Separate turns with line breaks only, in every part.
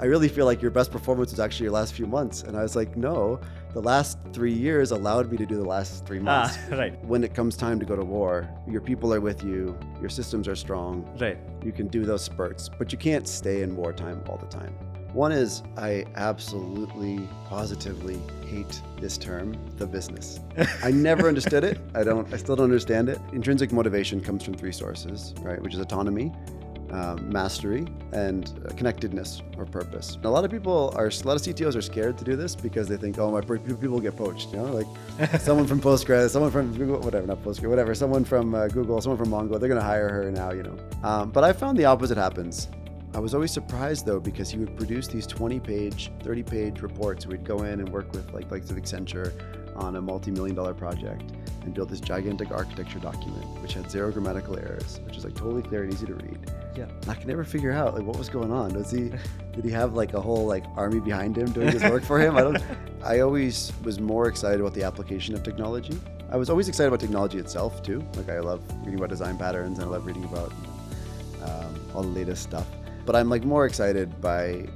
really feel like your best performance was actually your last few months. And I was like, no, the last 3 years allowed me to do the last 3 months.
Right.
When it comes time to go to war, your people are with you, your systems are strong.
Right.
You can do those spurts, but you can't stay in wartime all the time. One is I absolutely, positively hate this term, the business. I never understood it. I still don't understand it. Intrinsic motivation comes from 3 sources, right? Which is autonomy, mastery, and connectedness or purpose. A lot of CTOs are scared to do this because they think, oh, my people get poached, like someone from Postgres, someone from Google, someone from Google, someone from Mongo, they're going to hire her now, But I found the opposite happens. I was always surprised though, because he would produce these 20-page, 30-page reports. We'd go in and work with like Accenture on a multi-million-dollar project and build this gigantic architecture document, which had 0 grammatical errors, which is like totally clear and easy to read.
Yeah.
I could never figure out like what was going on. Did he have like a whole army behind him doing his work for him? I always was more excited about the application of technology. I was always excited about technology itself too. Like I love reading about design patterns and I love reading about all the latest stuff. But I'm more excited by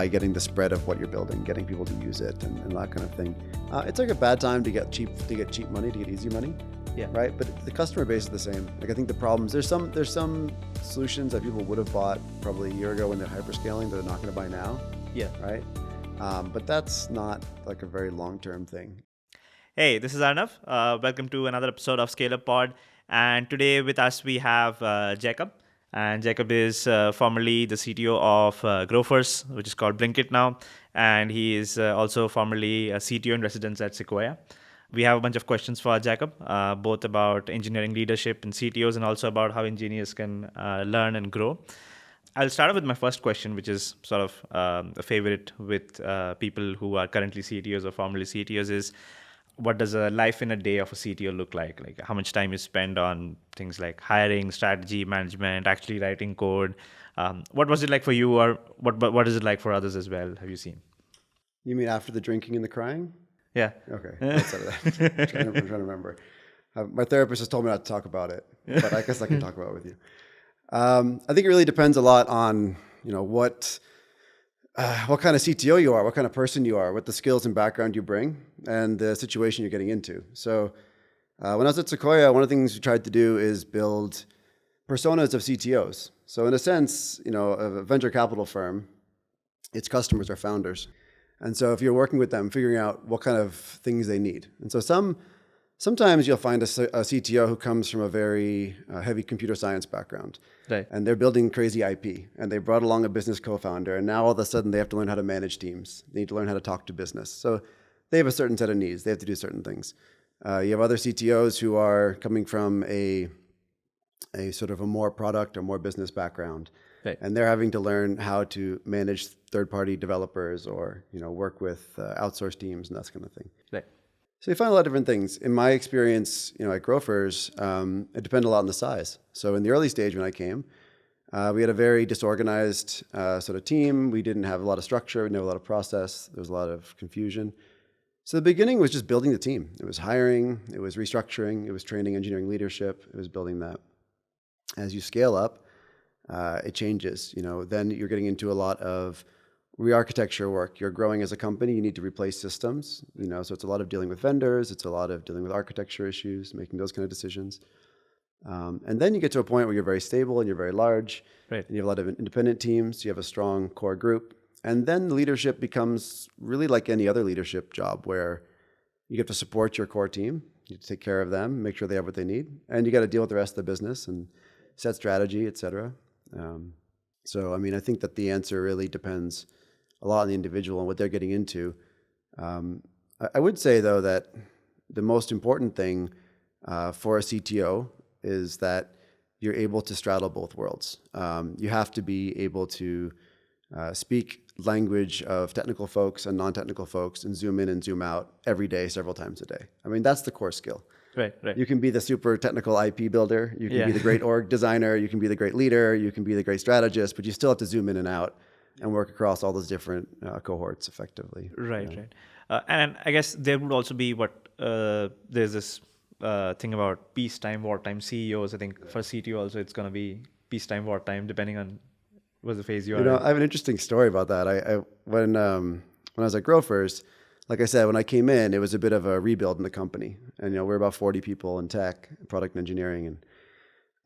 getting the spread of what you're building, getting people to use it and that kind of thing. It's like a bad time to get cheap money, to get easy money.
Yeah.
Right. But the customer base is the same. I think the problems, there's some solutions that people would have bought probably a year ago when they're hyperscaling that they're not going to buy now.
Yeah.
Right. But that's not like a very long-term thing.
Hey, this is Arnav. Welcome to another episode of SCALER Pod. And today with us we have Jacob. And Jacob is formerly the CTO of Grofers, which is called Blinkit now. And he is also formerly a CTO-in-residence at Sequoia. We have a bunch of questions for Jacob, both about engineering leadership and CTOs and also about how engineers can learn and grow. I'll start with my first question, which is sort of a favorite with people who are currently CTOs or formerly CTOs is, what does a life in a day of a CTO look like? Like how much time you spend on things like hiring, strategy, management, actually writing code. What was it like for you, or what is it like for others as well? Have you seen?
You mean after the drinking and the crying?
Yeah.
Okay. Outside of that. I'm trying to remember. My therapist has told me not to talk about it, but I guess I can talk about it with you. I think it really depends a lot on, what kind of CTO you are, what kind of person you are, what the skills and background you bring, and the situation you're getting into. So when I was at Sequoia, one of the things we tried to do is build personas of CTOs. So in a sense, a venture capital firm, its customers are founders. And so if you're working with them, figuring out what kind of things they need. And so sometimes you'll find a CTO who comes from a very heavy computer science background.
Right.
And they're building crazy IP. And they brought along a business co-founder. And now all of a sudden they have to learn how to manage teams. They need to learn how to talk to business. So they have a certain set of needs. They have to do certain things. You have other CTOs who are coming from a sort of a more product or more business background.
Right.
And they're having to learn how to manage third-party developers or work with outsourced teams and that kind of thing.
Right.
So you find a lot of different things. In my experience, at Grofers, it depended a lot on the size. So in the early stage when I came, we had a very disorganized sort of team. We didn't have a lot of structure. We didn't have a lot of process. There was a lot of confusion. So the beginning was just building the team. It was hiring. It was restructuring. It was training engineering leadership. It was building that. As you scale up, it changes. Then you're getting into a lot of re-architecture work. You're growing as a company. You need to replace systems. So it's a lot of dealing with vendors. It's a lot of dealing with architecture issues, making those kind of decisions. And then you get to a point where you're very stable and you're very large.
Right.
And you have a lot of independent teams. You have a strong core group. And then the leadership becomes really like any other leadership job where you get to support your core team. You have to take care of them, make sure they have what they need. And you got to deal with the rest of the business and set strategy, et cetera. I think that the answer really depends a lot on the individual and what they're getting into. I would say, though, that the most important thing for a CTO is that you're able to straddle both worlds. You have to be able to speak language of technical folks and non-technical folks and zoom in and zoom out every day, several times a day. That's the core skill.
Right.
You can be the super technical IP builder. You can be the great org designer. You can be the great leader. You can be the great strategist, but you still have to zoom in and out and work across all those different cohorts effectively.
Right. And I guess there would also be there's this thing about peacetime, wartime CEOs. I think for CTO also it's going to be peacetime, wartime, depending on was the phase you
You
are
know,
in?
I have an interesting story about that. When I was at Grofers, like I said, when I came in, it was a bit of a rebuild in the company, and we're about 40 people in tech, product and engineering, and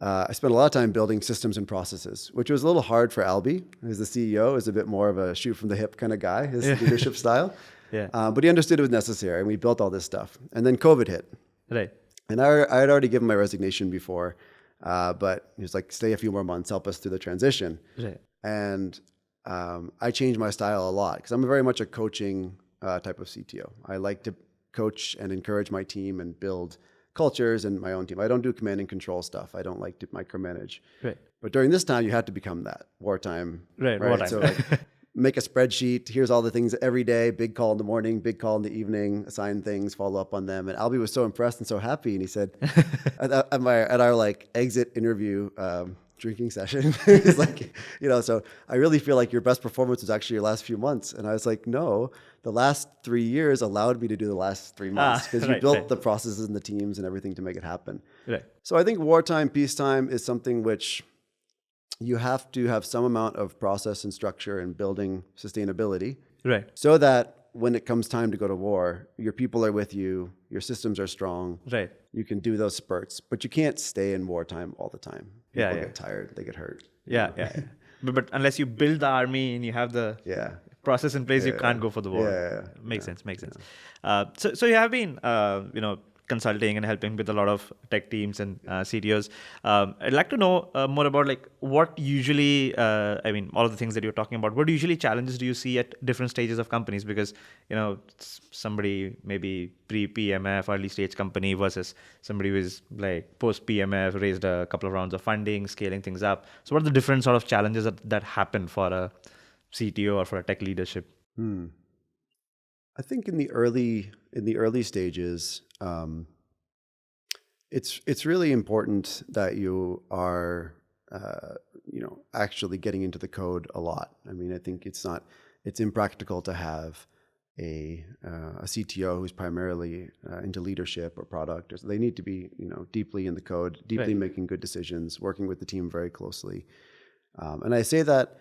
I spent a lot of time building systems and processes, which was a little hard for Albie, who's the CEO, is a bit more of a shoot from the hip kind of guy, his leadership style.
Yeah.
But he understood it was necessary, and we built all this stuff. And then COVID hit,
Right.
and I had already given my resignation before, but he was like, "Stay a few more months, help us through the transition."
Right.
And I changed my style a lot because I'm very much a coaching type of CTO. I like to coach and encourage my team and build cultures in my own team. I don't do command and control stuff. I don't like to micromanage.
Right.
But during this time, you had to become that wartime.
Right. Wartime.
So like, make a spreadsheet. Here's all the things every day. Big call in the morning, big call in the evening. Assign things, follow up on them. And Albie was so impressed and so happy. And he said, at our like exit interview drinking session, he's like, so I really feel like your best performance was actually your last few months. And I was like, no, the last 3 years allowed me to do the last 3 months because you built the processes and the teams and everything to make it happen.
Right.
So I think wartime, peacetime is something which you have to have some amount of process and structure and building sustainability.
Right.
So that when it comes time to go to war, your people are with you, your systems are strong.
Right.
You can do those spurts, but you can't stay in wartime all the time. People
Yeah.
get tired, they get hurt.
Yeah. But unless you build the army and you have the process in place, you can't go for the war. Makes sense. So you have been, consulting and helping with a lot of tech teams and CTOs. I'd like to know more about like what usually, all of the things that you're talking about, what usually challenges do you see at different stages of companies? Because, somebody maybe pre-PMF, early stage company versus somebody who is like post-PMF, raised a couple of rounds of funding, scaling things up. So what are the different sort of challenges that happen for a CTO or for a tech leadership?
I think in the early stages, it's really important that you are, actually getting into the code a lot. I mean, I think it's impractical to have a CTO who's primarily into leadership or product. Or so they need to be, deeply in the code, deeply making good decisions, working with the team very closely. And I say that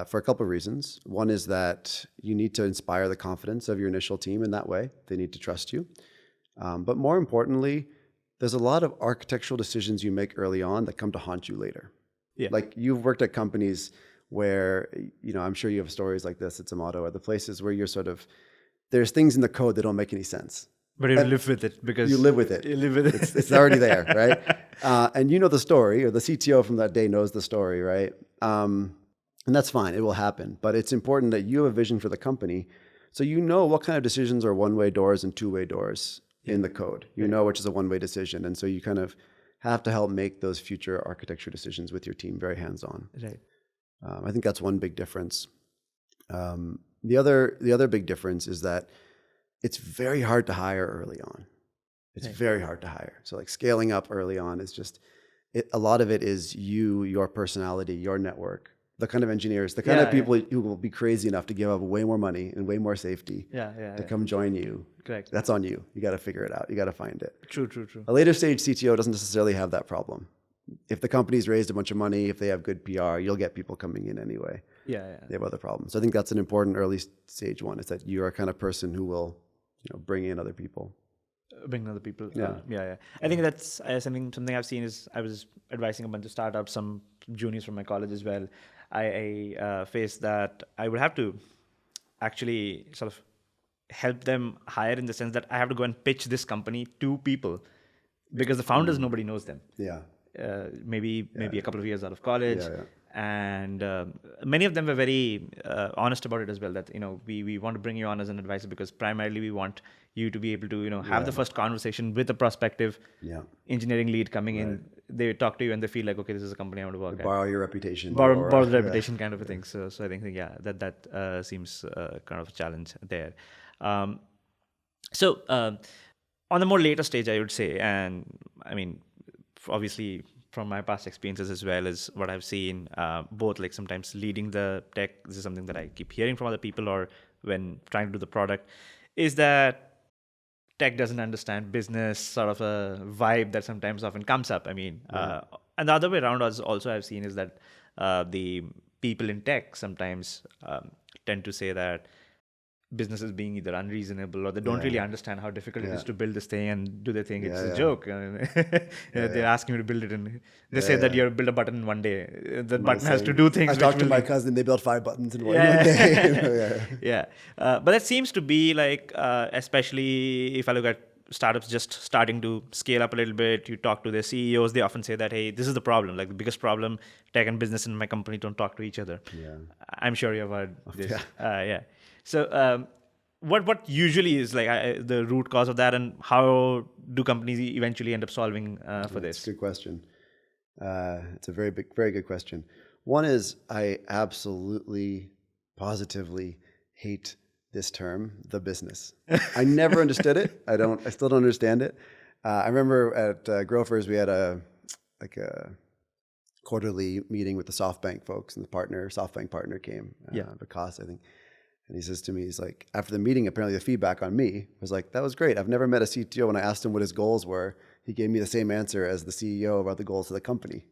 for a couple of reasons. One is that you need to inspire the confidence of your initial team in that way. They need to trust you. But more importantly, there's a lot of architectural decisions you make early on that come to haunt you later. Yeah. Like you've worked at companies where, I'm sure you have stories like this at Zomato, or the places where there's things in the code that don't make any sense.
But you live with it because
you live with it.
You live with it.
It's already there, right? And you know the story, or the CTO from that day knows the story, right? And that's fine. It will happen. But it's important that you have a vision for the company. So you know what kind of decisions are one-way doors and two-way doors in the code. You know which is a one-way decision. And so you kind of have to help make those future architecture decisions with your team very hands-on.
Right.
I think that's one big difference. The other big difference is that it's very hard to hire early on. It's very hard to hire. So like scaling up early on is just, a lot of it is your personality, your network, the kind of engineers, the kind of people who will be crazy enough to give up way more money and way more safety to come join you.
Correct.
That's on you. You got to figure it out. You got to find it.
True.
A later stage CTO doesn't necessarily have that problem. If the company's raised a bunch of money, if they have good PR, you'll get people coming in anyway.
Yeah.
They have other problems. So I think that's an important early stage one. Is that you're a kind of person who will, bring in other people.
Bring other people.
Yeah.
I think that's something I've seen is I was advising a bunch of startups, some juniors from my college as well. I faced that I would have to actually sort of help them hire in the sense that I have to go and pitch this company to people because the founders, nobody knows them.
Yeah.
Maybe a couple of years out of college. And many of them were very honest about it as well, that, we want to bring you on as an advisor because primarily we want you to be able to, have the first conversation with a prospective engineering lead coming in. They talk to you and they feel like, okay, this is a company I want to work at.
Borrow your reputation.
Borrow the reputation kind of a thing. So I think, that seems kind of a challenge there. So on the more later stage, I would say, and I mean, obviously from my past experiences as well as what I've seen, both like sometimes leading the tech, this is something that I keep hearing from other people, or when trying to do the product, is that tech doesn't understand business, sort of a vibe that sometimes often comes up. I mean, and the other way around also I've seen is that the people in tech sometimes tend to say that business is being either unreasonable or they don't really understand how difficult it is to build this thing, and do they think it's a joke? They're asking you to build it, and they say that you build a button in one day. The button has to do things.
I talked to my cousin; they built 5 buttons in one day.
But that seems to be like, especially if I look at startups just starting to scale up a little bit, you talk to their CEOs, they often say that, hey, this is the problem. Like the biggest problem, tech and business in my company don't talk to each other. I'm sure you've heard this. So what usually is like the root cause of that, and how do companies eventually end up solving for this?
That's a good question. It's a very good question. One is I absolutely, positively hate this term, the business. I never understood it. I still don't understand it. I remember at Grofers, we had a quarterly meeting with the SoftBank folks, and the SoftBank partner came, Vikas, I think. And he says to me, he's like, after the meeting, apparently the feedback on me was like, that was great. I've never met a CTO. When I asked him what his goals were, he gave me the same answer as the CEO about the goals of the company.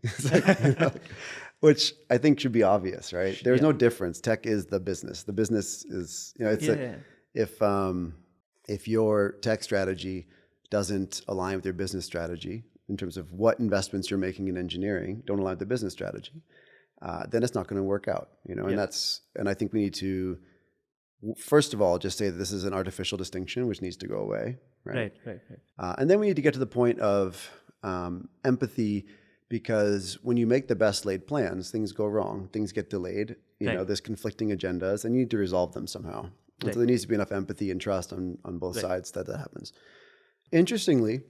Which I think should be obvious, right? There's no difference. Tech is the business. The business is, if your tech strategy doesn't align with your business strategy in terms of what investments you're making in engineering, don't align with the business strategy, then it's not going to work out, and I think we need to, first of all, just say that this is an artificial distinction which needs to go away, right? And then we need to get to the point of empathy, because when you make the best laid plans, things go wrong, things get delayed, there's conflicting agendas, and you need to resolve them somehow. So there needs to be enough empathy and trust on both sides that happens. Interestingly,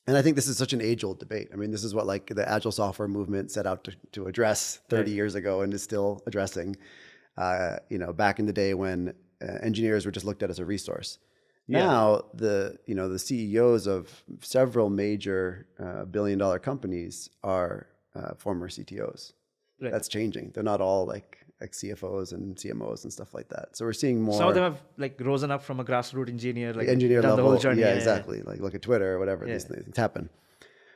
and I think this is such an age-old debate. I mean, this is what like the agile software movement set out to address 30 years ago and is still addressing. Back in the day when engineers were just looked at as a resource. Now the CEOs of several major billion-dollar companies are former CTOs. That's changing. They're not all like ex-CFOs and CMOs and stuff like that. So we're seeing more.
Some of them have like risen up from a grassroots engineer, like
engineer
done
level.
The whole journey.
Exactly. Like look at Twitter or whatever. These things happen.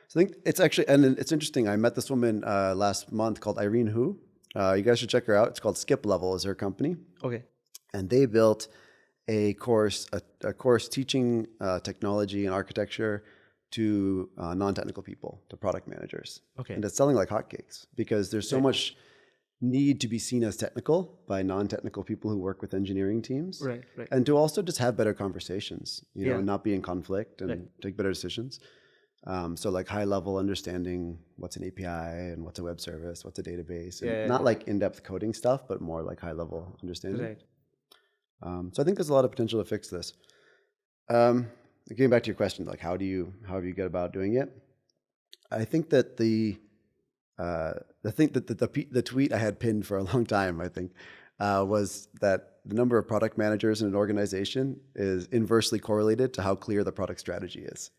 So I think it's actually, and it's interesting. I met this woman last month called Irene Hu. You guys should check her out. It's called Skip Level is her company.
Okay.
And they built a course teaching technology and architecture to non-technical people, to product managers.
Okay.
And it's selling like hotcakes because there's so much need to be seen as technical by non-technical people who work with engineering teams.
Right.
And to also just have better conversations, and not be in conflict and take better decisions. So like high level understanding what's an API and what's a web service, what's a database, and not like in-depth coding stuff, but more like high level understanding.
Right.
So I think there's a lot of potential to fix this. Getting back to your question, like how do you get about doing it? I think that the tweet I had pinned for a long time, I think, was that the number of product managers in an organization is inversely correlated to how clear the product strategy is.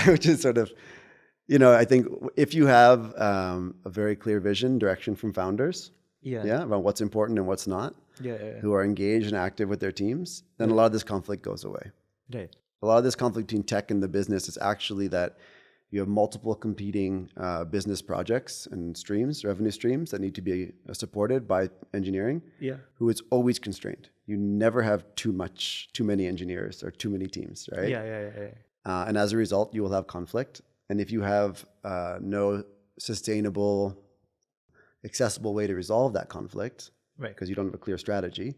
Which is sort of, I think if you have a very clear vision, direction from founders, about what's important and what's not, who are engaged and active with their teams, then a lot of this conflict goes away.
Right.
A lot of this conflict between tech and the business is actually that you have multiple competing business projects and revenue streams that need to be supported by engineering, who is always constrained. You never have too many engineers or too many teams, right? And as a result, you will have conflict. And if you have no sustainable, accessible way to resolve that conflict, because you don't have a clear strategy,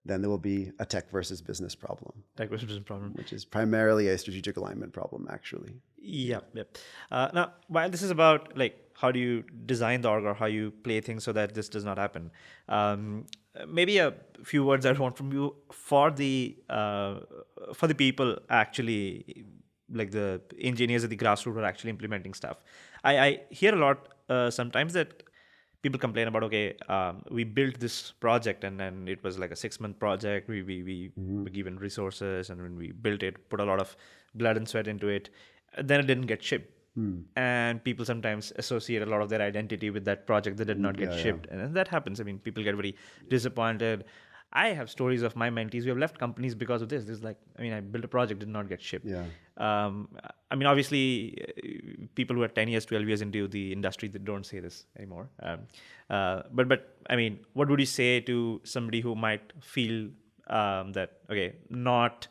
then there will be a tech versus business problem. Which is primarily a strategic alignment problem, actually.
Now, while this is about like how do you design the org or how you play things so that this does not happen, maybe a few words I want from you for the people actually, like the engineers at the grassroots who are actually implementing stuff. I hear a lot sometimes that people complain about, we built this project and then it was like a 6-month project. We were given resources, and when we built it, put a lot of blood and sweat into it, then it didn't get shipped. And people sometimes associate a lot of their identity with that project that did not get shipped. And that happens. I mean, people get very disappointed. I have stories of my mentees who have left companies because of this. This is like, I built a project, did not get shipped. Obviously, people who are 10 years, 12 years into the industry that don't say this anymore. But I mean, what would you say to somebody who might feel that, okay, not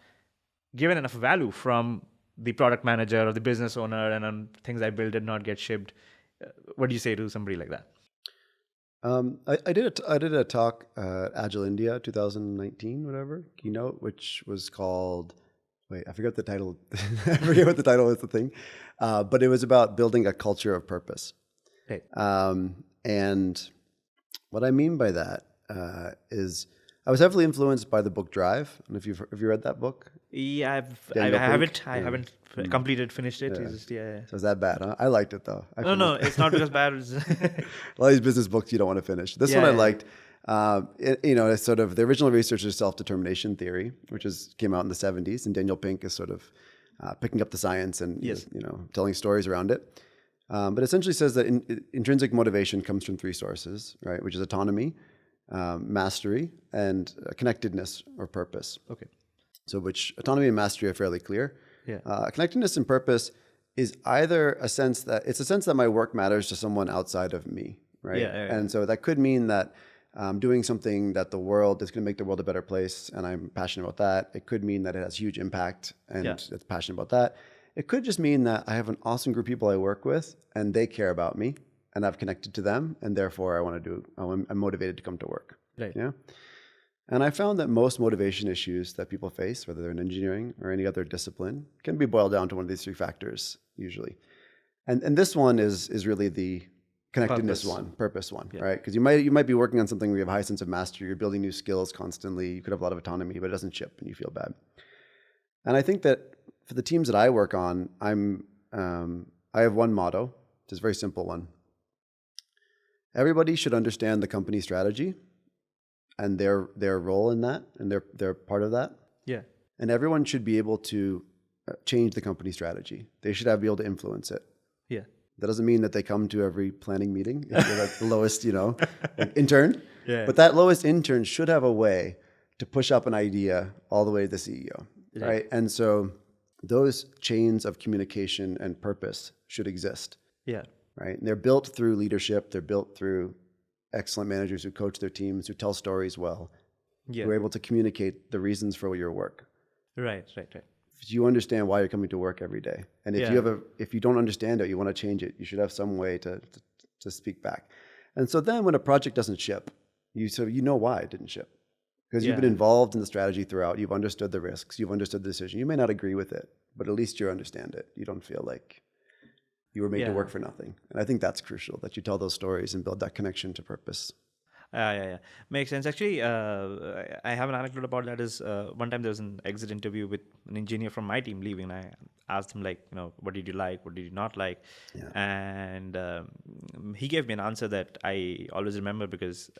given enough value from the product manager or the business owner, and things I built did not get shipped? What do you say to somebody like that?
I did a talk at Agile India 2019, whatever, keynote, which was called, I forget the title. I forget what the title is, the thing. But it was about building a culture of purpose.
Right.
And what I mean by that is I was heavily influenced by the book Drive. And if have you read that book?
Yeah, I haven't finished it.
Yeah.
It's just, yeah.
So is that bad? Huh? I liked it though.
No, it's not because bad.
A lot of these business books you don't want to finish. This one I liked. It's sort of the original research is self-determination theory, which came out in the 70s, and Daniel Pink is sort of picking up the science and telling stories around it. But essentially says that intrinsic motivation comes from three sources, right? Which is autonomy, mastery, and connectedness or purpose.
Okay.
So which autonomy and mastery are fairly clear.
Yeah.
Connectedness and purpose is either a sense that my work matters to someone outside of me, right?
Yeah.
And so that could mean that I'm doing something that the world is going to make the world a better place, and I'm passionate about that. It could mean that it has huge impact, and it's passionate about that. It could just mean that I have an awesome group of people I work with, and they care about me, and I've connected to them, and therefore I'm motivated to come to work.
Right.
Yeah. And I found that most motivation issues that people face, whether they're in engineering or any other discipline, can be boiled down to one of these three factors usually. And this one is really the connectedness purpose one, right? Because you might be working on something where you have a high sense of mastery, you're building new skills constantly, you could have a lot of autonomy, but it doesn't ship and you feel bad. And I think that for the teams that I work on, I have one motto, which is a very simple one. Everybody should understand the company strategy and their role in that, and they're part of that.
Yeah.
And everyone should be able to change the company strategy. They should be able to influence it.
Yeah.
That doesn't mean that they come to every planning meeting if you're like the lowest, intern.
Yeah.
But that lowest intern should have a way to push up an idea all the way to the CEO, right? And so those chains of communication and purpose should exist.
Yeah.
Right. And they're built through leadership. They're built through excellent managers who coach their teams, who tell stories well, who are able to communicate the reasons for your work.
Right.
If you understand why you're coming to work every day, and if you don't understand it, you want to change it, you should have some way to speak back. And so then when a project doesn't ship, you know why it didn't ship. Because you've been involved in the strategy throughout, you've understood the risks, you've understood the decision. You may not agree with it, but at least you understand it. You don't feel like you were made to work for nothing. And I think that's crucial, that you tell those stories and build that connection to purpose.
Yeah. Makes sense. Actually, I have an anecdote about that. Is one time there was an exit interview with an engineer from my team leaving, and I asked him, like, what did you like? What did you not like? Yeah. And he gave me an answer that I always remember, because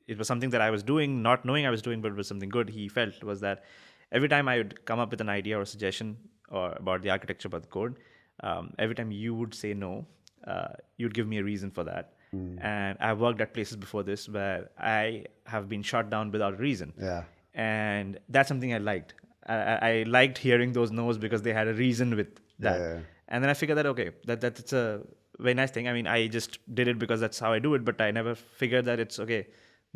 it was something that I was doing, not knowing I was doing, but it was something good. He felt was that every time I would come up with an idea or suggestion or about the architecture, about the code, every time you would say no, you'd give me a reason for that. And I've worked at places before this where I have been shot down without a reason. Yeah. And that's something I liked. I liked hearing those no's because they had a reason with that. Yeah. And then I figured that, okay, that's a very nice thing. I mean, I just did it because that's how I do it, but I never figured that it's okay.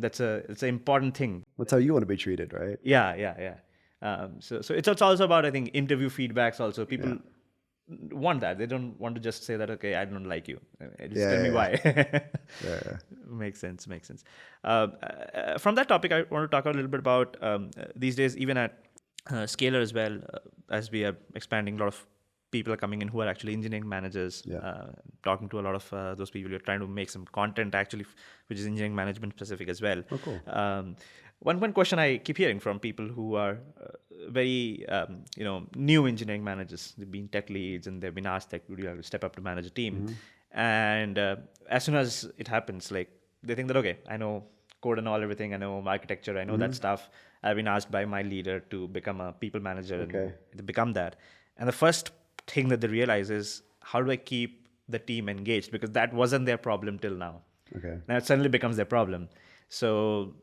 It's an important thing.
That's how you want to be treated, right?
Yeah. So it's also about, I think, interview feedbacks also. People want that. They don't want to just say that, okay, I don't like you. Just tell me why. Makes sense. From that topic, I want to talk a little bit about these days, even at SCALER as well, as we are expanding, a lot of people are coming in who are actually engineering managers, talking to a lot of those people. We're trying to make some content actually, which is engineering management specific as well. Oh, cool. One question I keep hearing from people who are very, new engineering managers. They've been tech leads and they've been asked, like, would you like to step up to manage a team? Mm-hmm. And as soon as it happens, like, they think that, okay, I know code and everything. I know architecture. I know that stuff. I've been asked by my leader to become a people manager and to become that. And the first thing that they realize is, how do I keep the team engaged? Because that wasn't their problem till now. Okay. Now it suddenly becomes their problem. So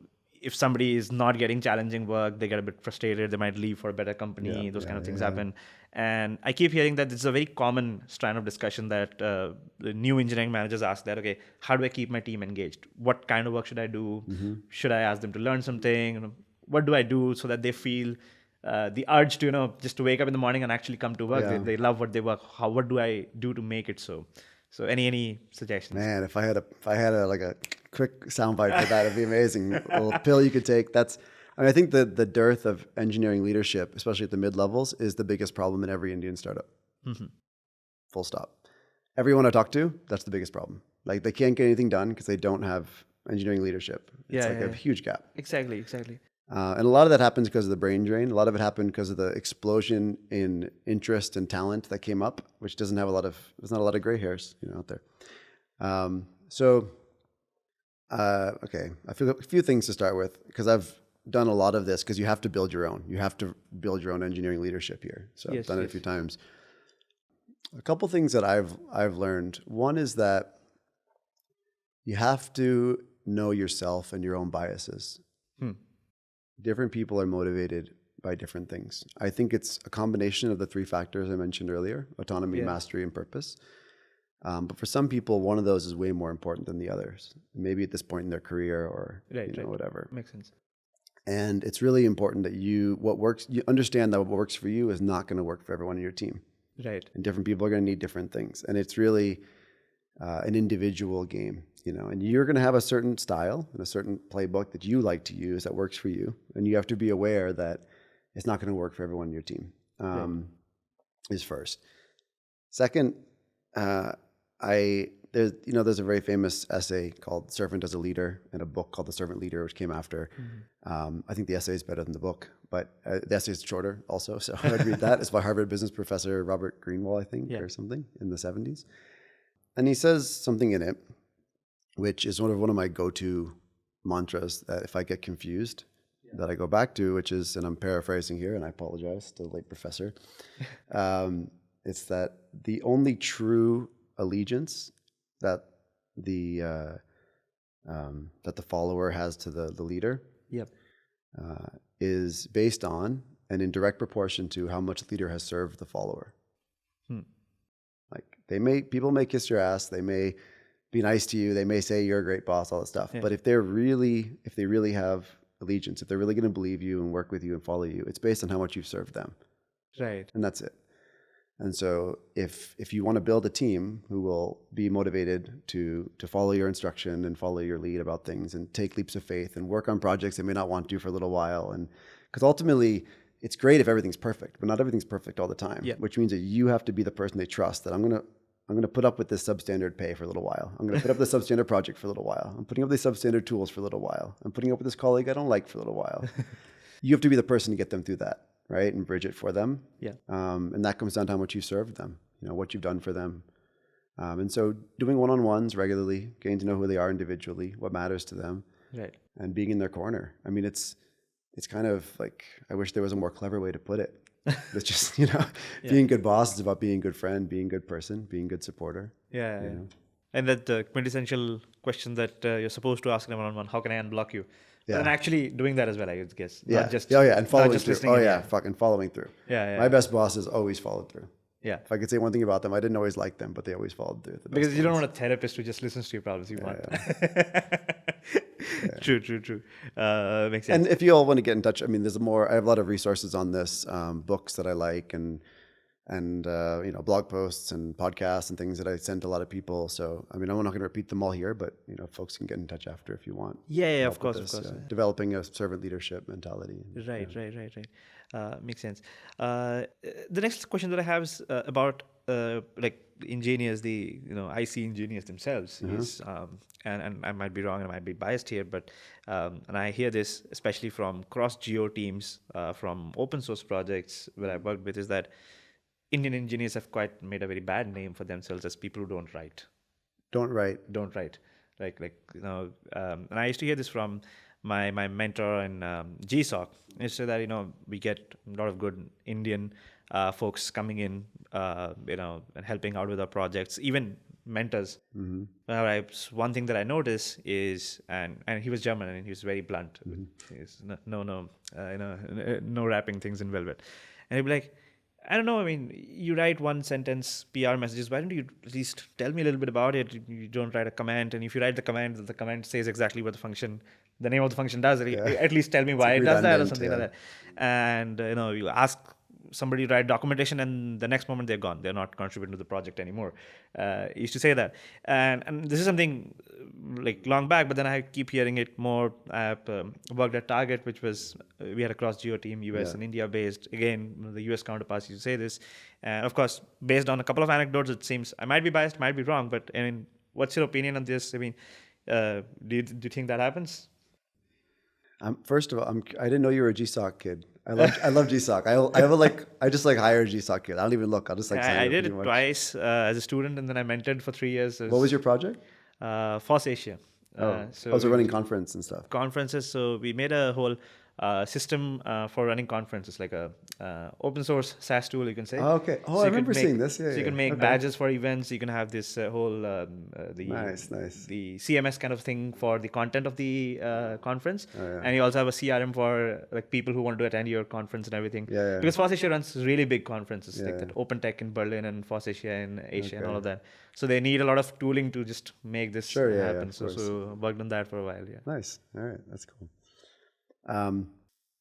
if somebody is not getting challenging work, they get a bit frustrated. They might leave for a better company. Those kind of things happen. And I keep hearing that this is a very common strand of discussion that the new engineering managers ask that, okay, how do I keep my team engaged? What kind of work should I do? Should I ask them to learn something? What do I do so that they feel the urge to, just to wake up in the morning and actually come to work?
Yeah.
They love what they work. What do I do to make it so? So any suggestions?
Man, if I had a like a quick soundbite for that, it'd be amazing. A little pill you could take. I think the dearth of engineering leadership, especially at the mid levels, is the biggest problem in every Indian startup. Full stop. Everyone I talk to, that's the biggest problem. Like they can't get anything done because they don't have engineering leadership. It's a huge gap.
Exactly.
And a lot of that happens because of the brain drain. A lot of it happened because of the explosion in interest and talent that came up, which there's not a lot of gray hairs, out there. Okay, I feel a few things to start with because I've done a lot of this because you have to build your own. You have to build your own engineering leadership here. So I've done it a few times. A couple things that I've learned. One is that you have to know yourself and your own biases. Different people are motivated by different things. I think it's a combination of the three factors I mentioned earlier: autonomy, mastery, and purpose. But for some people, one of those is way more important than the others. Maybe at this point in their career or whatever.
Makes sense.
And it's really important that you understand that what works for you is not going to work for everyone in your team.
Right.
And different people are going to need different things. And it's really an individual game. And you're going to have a certain style and a certain playbook that you like to use that works for you. And you have to be aware that it's not going to work for everyone in your team, is first. Second, there's a very famous essay called Servant as a Leader and a book called The Servant Leader, which came after. I think the essay is better than the book, but the essay is shorter also. So I would read that. It's by Harvard business professor Robert Greenwald, I think, or something in the 70s. And he says something in it, which is one of my go-to mantras that if I get confused, that I go back to, which is, and I'm paraphrasing here, and I apologize to the late professor, it's that the only true allegiance that the follower has to the leader is based on and in direct proportion to how much the leader has served the follower. Like people may kiss your ass, they may be nice to you, they may say you're a great boss, all that stuff. But if they really have allegiance, if they're really going to believe you and work with you and follow you, it's based on how much you've served them.
Right.
And that's it. And so if you want to build a team who will be motivated to follow your instruction and follow your lead about things and take leaps of faith and work on projects they may not want to for a little while, and because ultimately it's great if everything's perfect, but not everything's perfect all the time. Which means that you have to be the person they trust. That I'm gonna put up with this substandard pay for a little while. I'm gonna put up with this substandard project for a little while. I'm putting up with these substandard tools for a little while. I'm putting up with this colleague I don't like for a little while. You have to be the person to get them through that, right? And bridge it for them. And that comes down to how much you served them, what you've done for them. And so doing one-on-ones regularly, getting to know who they are individually, what matters to them, and being in their corner. I mean, it's kind of like, I wish there was a more clever way to put it. It's just, being a good boss is about being a good friend, being a good person, being a good supporter.
And that quintessential question that you're supposed to ask them one-on-one, how can I unblock you? And actually doing that as well, I guess. Not just,
and following
just
through. Fucking following through. My best bosses always followed through. If I could say one thing about them, I didn't always like them, but they always followed through.
Because you don't want a therapist who just listens to your problems. You want. True. Makes sense.
And if you all want to get in touch, I mean, I have a lot of resources on this, books that I like and blog posts and podcasts and things that I send to a lot of people. So, I mean, I'm not going to repeat them all here, but, folks can get in touch after if you want.
Of course.
Developing a servant leadership mentality.
Right. Makes sense. The next question that I have is about engineers, IC engineers themselves. And I might be wrong and I might be biased here, but and I hear this especially from cross-geo teams, from open source projects where I worked with, is that Indian engineers have quite made a very bad name for themselves as people who don't write. And I used to hear this from my mentor in GSOC. He said that, we get a lot of good Indian folks coming in, and helping out with our projects, even mentors. One thing that I noticed is, and he was German and he was very blunt. He's no wrapping things in velvet. And he'd be like, I don't know. I mean, you write one sentence PR messages. Why don't you at least tell me a little bit about it? You don't write a comment. And if you write the comment says exactly what the name of the function does. At least tell me why it does that or something like that. And you ask somebody to write documentation, and the next moment they're gone. They're not contributing to the project anymore. I used to say that, and this is something like long back, but then I keep hearing it more. I worked at Target, which was we had a cross geo team, US and India based. Again, the US counterparts used to say this, and of course, based on a couple of anecdotes, it seems I might be biased, might be wrong, but I mean, what's your opinion on this? I mean, do you think that happens?
First of all, I didn't know you were a GSOC kid. I love GSOC. I just hire a GSOC kid. I don't even look. I'll just sign
I did it twice as a student, and then I mentored for 3 years.
What was your project?
FOSS Asia.
So running conference and stuff.
Conferences. So we made a whole system for running conferences, like a open source SaaS tool, you can say.
Oh, okay. Oh, so I remember seeing this. Yeah,
so you can make badges for events. You can have this whole
nice.
the CMS kind of thing for the content of the conference, and you also have a CRM for like people who want to attend your conference and everything.
Yeah.
Because FOSS Asia runs really big conferences like that Open Tech in Berlin and FOSS Asia in Asia and all of that. So they need a lot of tooling to just make this happen. So worked on that for a while. Yeah.
Nice. All right, that's cool.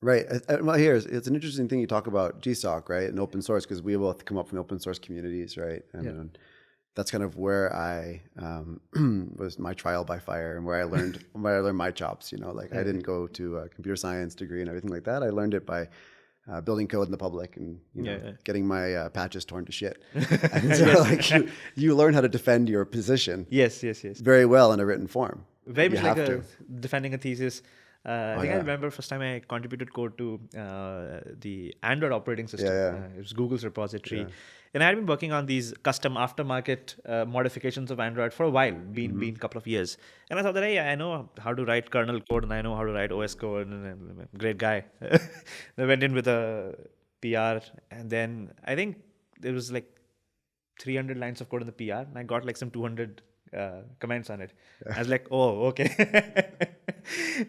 Right. Well, it's an interesting thing you talk about GSOC, right, and open source, because we both come up from open source communities, right? And that's kind of where I was my trial by fire, and where I learned my chops. I didn't go to a computer science degree and everything like that. I learned it by building code in the public and getting my patches torn to shit. And so you learn how to defend your position.
Yes.
Very well in a written form.
Very much like defending a thesis. I remember first time I contributed code to the Android operating system. It was Google's repository. And I had been working on these custom aftermarket modifications of Android for a while, been a couple of years. And I thought that, hey, I know how to write kernel code and I know how to write OS code, and I'm a great guy. I went in with a PR, and then I think there was like 300 lines of code in the PR, and I got like some 200 comments on it. I was like, oh, okay.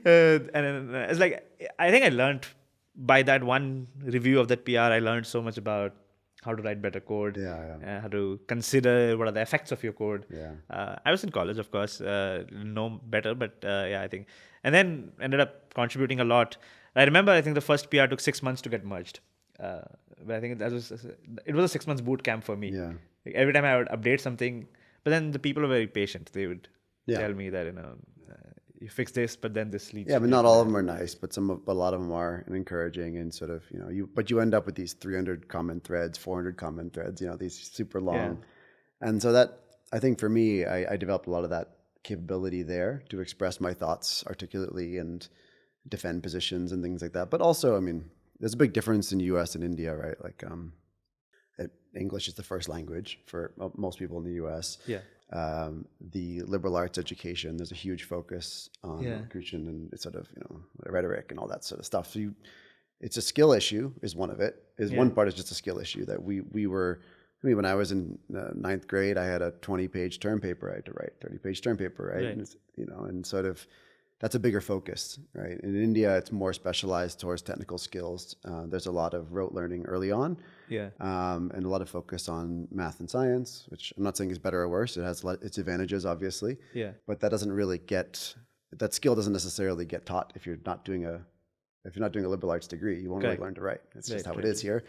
And it's like, I think I learned by that one review of that PR, I learned so much about how to write better code, how to consider what are the effects of your code. I was in college, of course, know better, but I think, and then ended up contributing a lot. I remember, I think the first PR took 6 months to get merged. But I think it was a 6 months boot camp for me. Like every time I would update something, but then the people were very patient. They would tell me that, you fix this, but then this leads. Yeah,
but not all of them are nice, but a lot of them are encouraging, and sort of, but you end up with these 300 comment threads, 400 comment threads, these super long. And so that, I think for me, I developed a lot of that capability there to express my thoughts articulately and defend positions and things like that. But also, I mean, there's a big difference in US and India, right? Like, English is the first language for most people in the US. The liberal arts education, there's a huge focus on elocution and sort of, rhetoric and all that sort of stuff. So it's a skill issue is one of it. One part is just a skill issue that we were, when I was in ninth grade, I had a 20-page term paper I had to write, 30-page term paper, right? And and sort of, that's a bigger focus, right? In India, it's more specialized towards technical skills. There's a lot of rote learning early on, and a lot of focus on math and science, which I'm not saying is better or worse. It has its advantages, obviously. But that doesn't really that skill doesn't necessarily get taught if you're not doing a liberal arts degree. You won't really learn to write. That's just how it is here.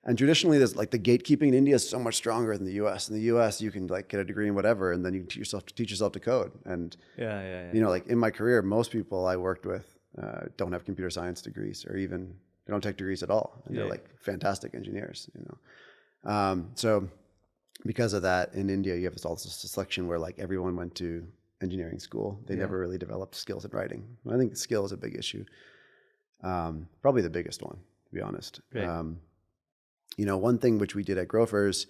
And traditionally, there's like the gatekeeping in India is so much stronger than the U.S. In the U.S., you can like get a degree in whatever, and then you teach yourself to code. And like in my career, most people I worked with don't have computer science degrees, or even they don't take degrees at all. And they're like fantastic engineers. So because of that, in India, you have this also selection where like everyone went to engineering school. They never really developed skills in writing. I think skill is a big issue. Probably the biggest one, to be honest. One thing which we did at Grofers,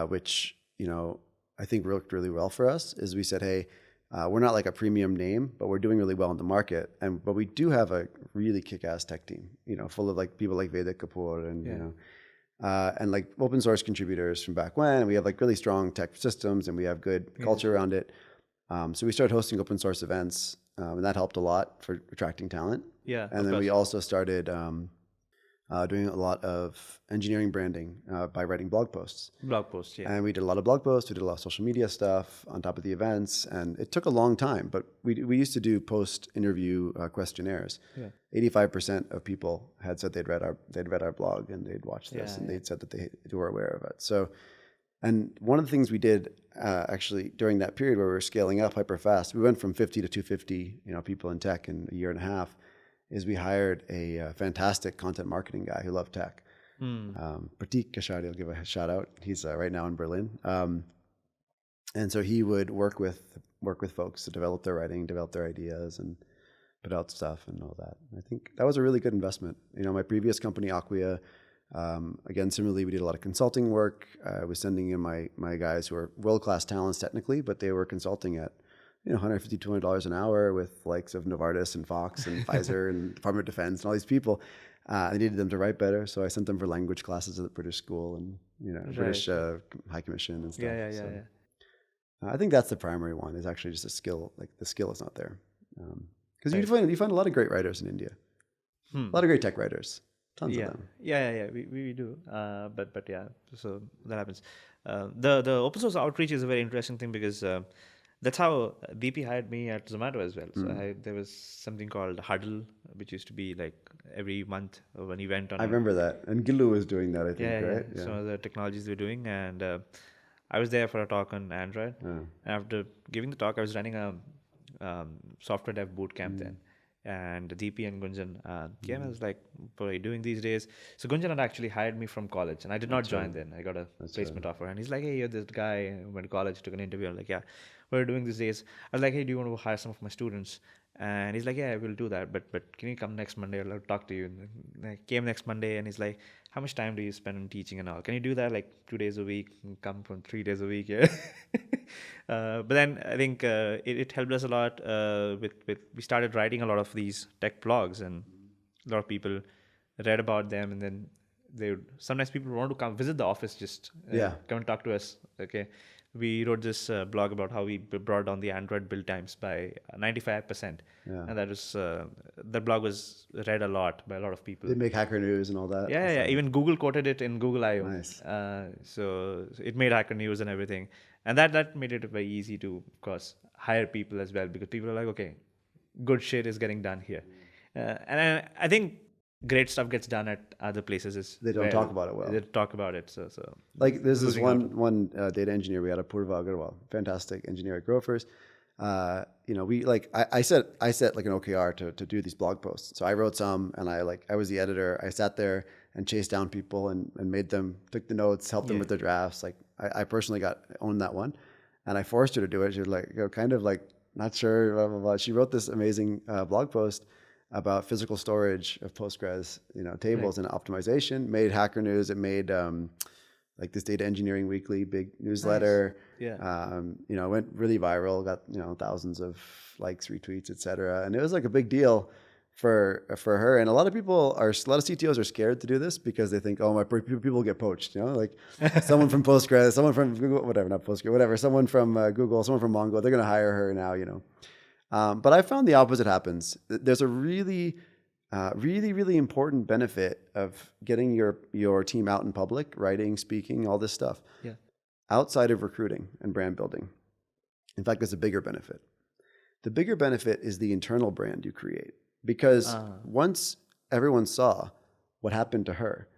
which, I think worked really well for us, is we said, hey, we're not like a premium name, but we're doing really well in the market. But we do have a really kick-ass tech team, full of like people like Vedic Kapoor and, and like open source contributors from back when. We have like really strong tech systems and we have good culture around it. So we started hosting open source events, and that helped a lot for attracting talent.
Yeah.
And then we also started doing a lot of engineering branding by writing blog posts.
Blog posts, yeah.
And we did a lot of blog posts. We did a lot of social media stuff on top of the events. And it took a long time, but we used to do post-interview questionnaires. Yeah. 85% of people had said they'd read our blog and they'd watched this, and they'd said that they were aware of it. So, and one of the things we did actually during that period where we were scaling up hyper fast, we went from 50 to 250 people in tech in a year and a half, is we hired a fantastic content marketing guy who loved tech. Pratik Kashadi, I'll give a shout out. He's right now in Berlin. And so he would work with folks to develop their writing, develop their ideas, and put out stuff and all that. And I think that was a really good investment. My previous company, Acquia, again, similarly, we did a lot of consulting work. I was sending in my guys who are world-class talents technically, but they were consulting at $150, $200 an hour with likes of Novartis and Fox and Pfizer and Department of Defense and all these people. I needed them to write better, so I sent them for language classes at the British School and British High Commission and stuff. Yeah. I think that's the primary one, is actually just a skill. Like the skill is not there, because you find a lot of great writers in India, a lot of great tech writers, tons of them.
Yeah. We do, but yeah, so that happens. The open source outreach is a very interesting thing because. That's how BP hired me at Zomato as well. So there was something called Huddle, which used to be like every month of an event.
I remember that. And Gillu was doing that, I think, right?
Yeah. Some of the technologies they were doing. And I was there for a talk on Android. After giving the talk, I was running a software dev boot camp then. And DP and Gunjan came and was like, what are you doing these days? So Gunjan had actually hired me from college, and I did not join then. I got a placement offer. And he's like, hey, you're this guy who went to college, took an interview. I'm like, yeah, what are you doing these days? I was like, hey, do you want to hire some of my students? And he's like, yeah, we'll do that. But can you come next Monday? I'll talk to you. And I came next Monday, and he's like, how much time do you spend on teaching and all? Can you do that like 2 days a week? Come from 3 days a week? Yeah. But then I think it helped us a lot. We started writing a lot of these tech blogs, and a lot of people read about them, and then sometimes people want to come visit the office, just come and talk to us. Okay. We wrote this blog about how we brought down the Android build times by 95%. And that blog was read a lot by a lot of people.
They make Hacker News and all that.
Yeah. Even Google quoted it in Google I/O.
Nice.
So it made Hacker News and everything. And that made it very easy to, of course, hire people as well, because people are like, okay, good shit is getting done here. And I think great stuff gets done at other places.
They don't talk about it well.
They talk about it. So
like there's this one data engineer we had, Apurva Agarwal, fantastic engineer at Grofers. I set like an OKR to do these blog posts. So I wrote some, and I was the editor. I sat there and chased down people and made them, took the notes, helped them with their drafts. Like I personally owned that one, and I forced her to do it. She was like, kind of like not sure, blah blah blah. She wrote this amazing blog post about physical storage of Postgres, tables and optimization. Made Hacker News. It made like this Data Engineering Weekly big newsletter. Nice. Yeah. Went really viral. Got thousands of likes, retweets, etc. And it was like a big deal for her. And a lot of CTOs are scared to do this because they think, oh, my people get poached. Like someone from Postgres, someone from Google, whatever, not Postgres, whatever. Someone from Google, someone from Mongo. They're going to hire her now. But I found the opposite happens. There's a really, really important benefit of getting your team out in public, writing, speaking, all this stuff, outside of recruiting and brand building. In fact, there's a bigger benefit. The bigger benefit is the internal brand you create, because once everyone saw what happened to her,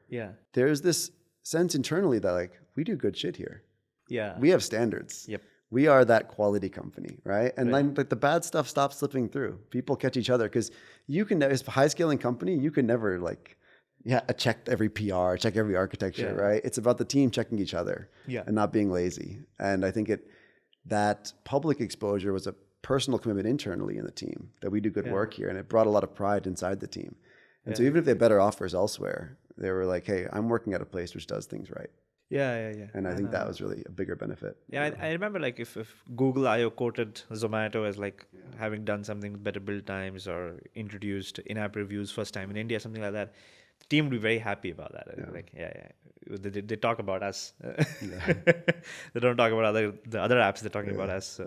there's this sense internally that like, we do good shit here. Yeah, we have standards. Yep. We are that quality company, right? And then the bad stuff stops slipping through. People catch each other, because as a high scaling company, you can never check every PR, check every architecture, right? It's about the team checking each other and not being lazy. And I think that public exposure was a personal commitment internally in the team that we do good work here, and it brought a lot of pride inside the team. And so even if they had better offers elsewhere, they were like, hey, I'm working at a place which does things right. Yeah. And I think that was really a bigger benefit.
Yeah, I remember like if Google I/O quoted Zomato as like having done something with better build times or introduced in-app reviews first time in India, something like that, team would be very happy about that. Like, they talk about us. They don't talk about the other apps they're talking about us. So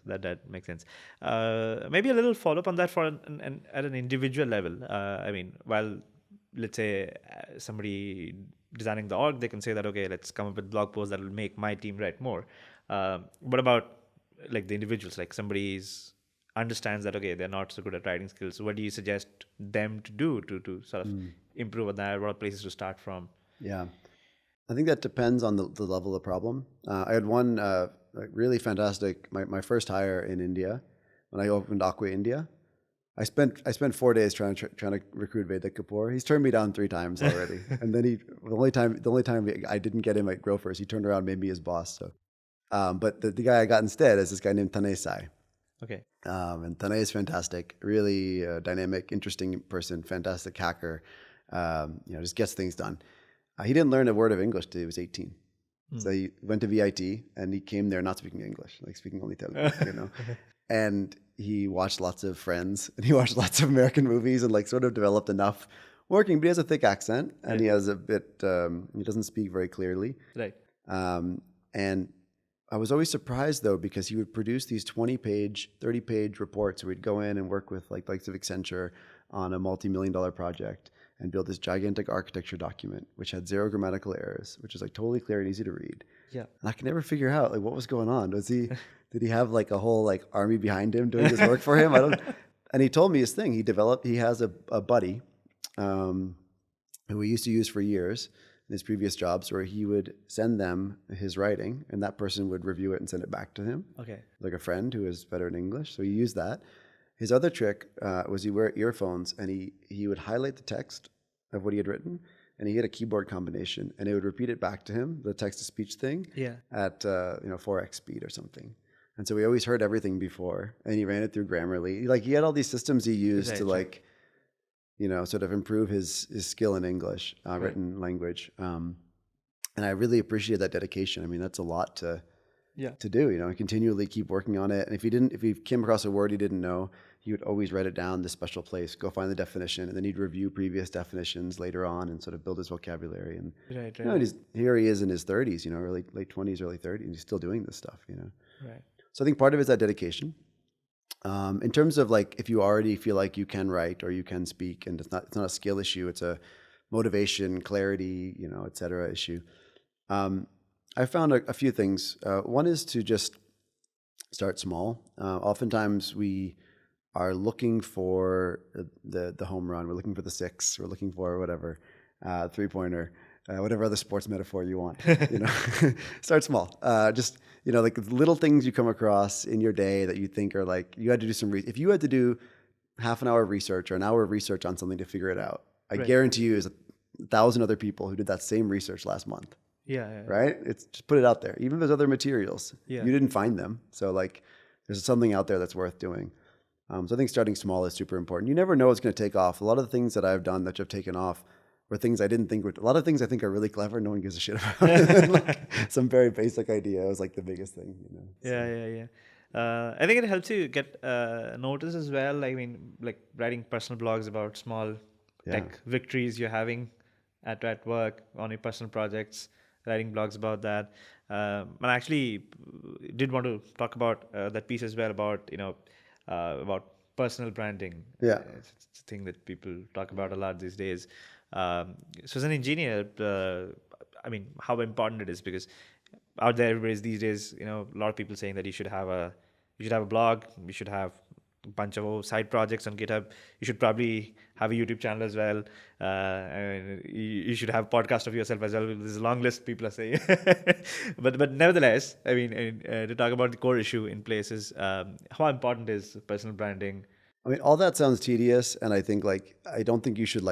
that makes sense. Maybe a little follow up on that for at an individual level. I mean, while let's say somebody designing the org, they can say that, okay, let's come up with blog posts that will make my team write more. What about like the individuals? Like somebody's understands that, okay, they're not so good at writing skills. So what do you suggest them to do to sort of improve on that? What are places to start from?
Yeah, I think that depends on the level of problem. I had one really fantastic, my first hire in India when I opened Aqua India. I spent 4 days trying to recruit Vedic Kapoor. He's turned me down 3 times already. And then the only time I didn't get him at Grofers, he turned around and made me his boss. So, but the guy I got instead is this guy named Tanay Sai.
Okay.
And Tanay is fantastic, really dynamic, interesting person, fantastic hacker. Just gets things done. He didn't learn a word of English till he was 18. So he went to VIT and he came there not speaking English, like speaking only Telugu, And he watched lots of Friends and he watched lots of American movies and like sort of developed enough working, but he has a thick accent and he has a bit, he doesn't speak very clearly.
Right.
And I was always surprised though, because he would produce these 20-page, 30-page reports where he'd go in and work with like likes of Accenture on a multi-million-dollar project and build this gigantic architecture document, which had 0 grammatical errors, which is like totally clear and easy to read.
Yeah.
And I could never figure out like what was going on. Did he have like a whole like army behind him doing his work for him? And he told me his thing. He has a buddy who he used to use for years in his previous jobs, where he would send them his writing and that person would review it and send it back to him.
Okay.
Like a friend who is better in English. So he used that. His other trick was he wear earphones and he would highlight the text of what he had written and he had a keyboard combination and it would repeat it back to him, the text-to-speech thing, at 4x speed or something. And so we always heard everything before and he ran it through Grammarly. Like he had all these systems he used to like, sort of improve his skill in English, written language. And I really appreciate that dedication. I mean, that's a lot to do, and continually keep working on it. And if he came across a word he didn't know, he would always write it down, this special place, go find the definition, and then he'd review previous definitions later on and sort of build his vocabulary. And here he is in his 30s, late 20s, early 30s, and he's still doing this stuff,
Right.
So I think part of it is that dedication. In terms of like, if you already feel like you can write or you can speak, and it's not a skill issue, it's a motivation, clarity, et cetera issue. I found a few things. One is to just start small. Oftentimes we are looking for the home run. We're looking for the 6. We're looking for whatever, 3-pointer, whatever other sports metaphor you want. Start small. Just like little things you come across in your day that you think are like you had to do some. If you had to do half an hour of research or an hour of research on something to figure it out, I guarantee you there's 1,000 other people who did that same research last month.
Yeah.
Right? It's just put it out there. Even if there's other materials,
you
didn't find them. So like there's something out there that's worth doing. So I think starting small is super important. You never know what's going to take off. A lot of the things that I've done that have taken off were things I didn't think would. A lot of things I think are really clever. No one gives a shit about. Like some very basic idea was like the biggest thing. So.
Yeah. I think it helps you get notice as well. I mean, like writing personal blogs about small tech victories you're having at work on your personal projects. Writing blogs about that. And I actually did want to talk about that piece as well about about personal branding.
Yeah,
it's a thing that people talk about a lot these days. So as an engineer, I mean, how important it is, because out there these days, a lot of people saying that you should have a blog, you should have a bunch of side projects on GitHub, you should probably have a YouTube channel as well, and you should have a podcast of yourself as well. There's a long list people are saying, but nevertheless, I mean, to talk about the core issue in places, how important is personal branding?
I mean, all that sounds tedious, and I think I don't think you should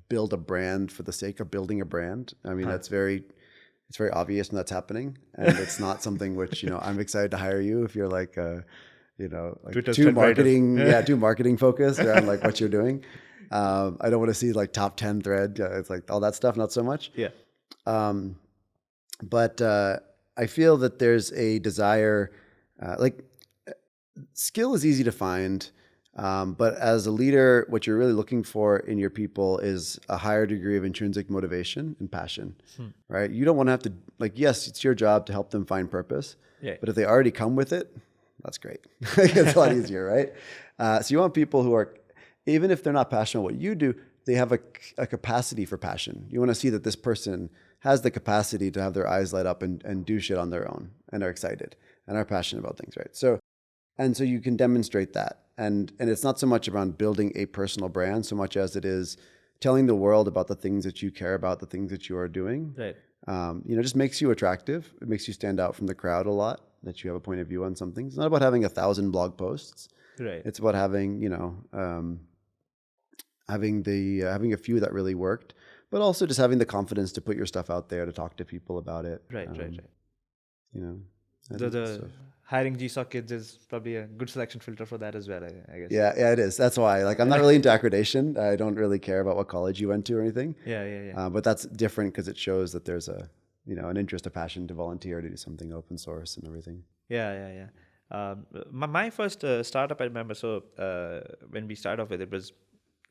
build a brand for the sake of building a brand. I mean, it's very obvious when that's happening, and it's not something which I'm excited to hire you if you're too marketing focused around what you're doing. I don't want to see top 10 thread. It's all that stuff, not so much.
Yeah.
But I feel that there's a desire, skill is easy to find. But as a leader, what you're really looking for in your people is a higher degree of intrinsic motivation and passion, right? You don't want to have to, like, yes, it's your job to help them find purpose, but if they already come with it, that's great. It's a lot easier, right? So you want people who are, even if they're not passionate about what you do, they have a capacity for passion. You want to see that this person has the capacity to have their eyes light up and do shit on their own and are excited and are passionate about things, right? So you can demonstrate that. And it's not so much around building a personal brand so much as it is telling the world about the things that you care about, the things that you are doing.
Right.
Just makes you attractive. It makes you stand out from the crowd a lot, that you have a point of view on something. It's not about having 1,000 blog posts.
Right.
It's about having, having a few that really worked, but also just having the confidence to put your stuff out there, to talk to people about it.
Right.
The
hiring GSOC kids is probably a good selection filter for that as well, I guess.
Yeah, it is. That's why, I'm not really into accreditation. I don't really care about what college you went to or anything.
Yeah.
But that's different because it shows that there's an interest, a passion to volunteer, to do something open source and everything.
Yeah. My first startup, I remember. So when we started off with it was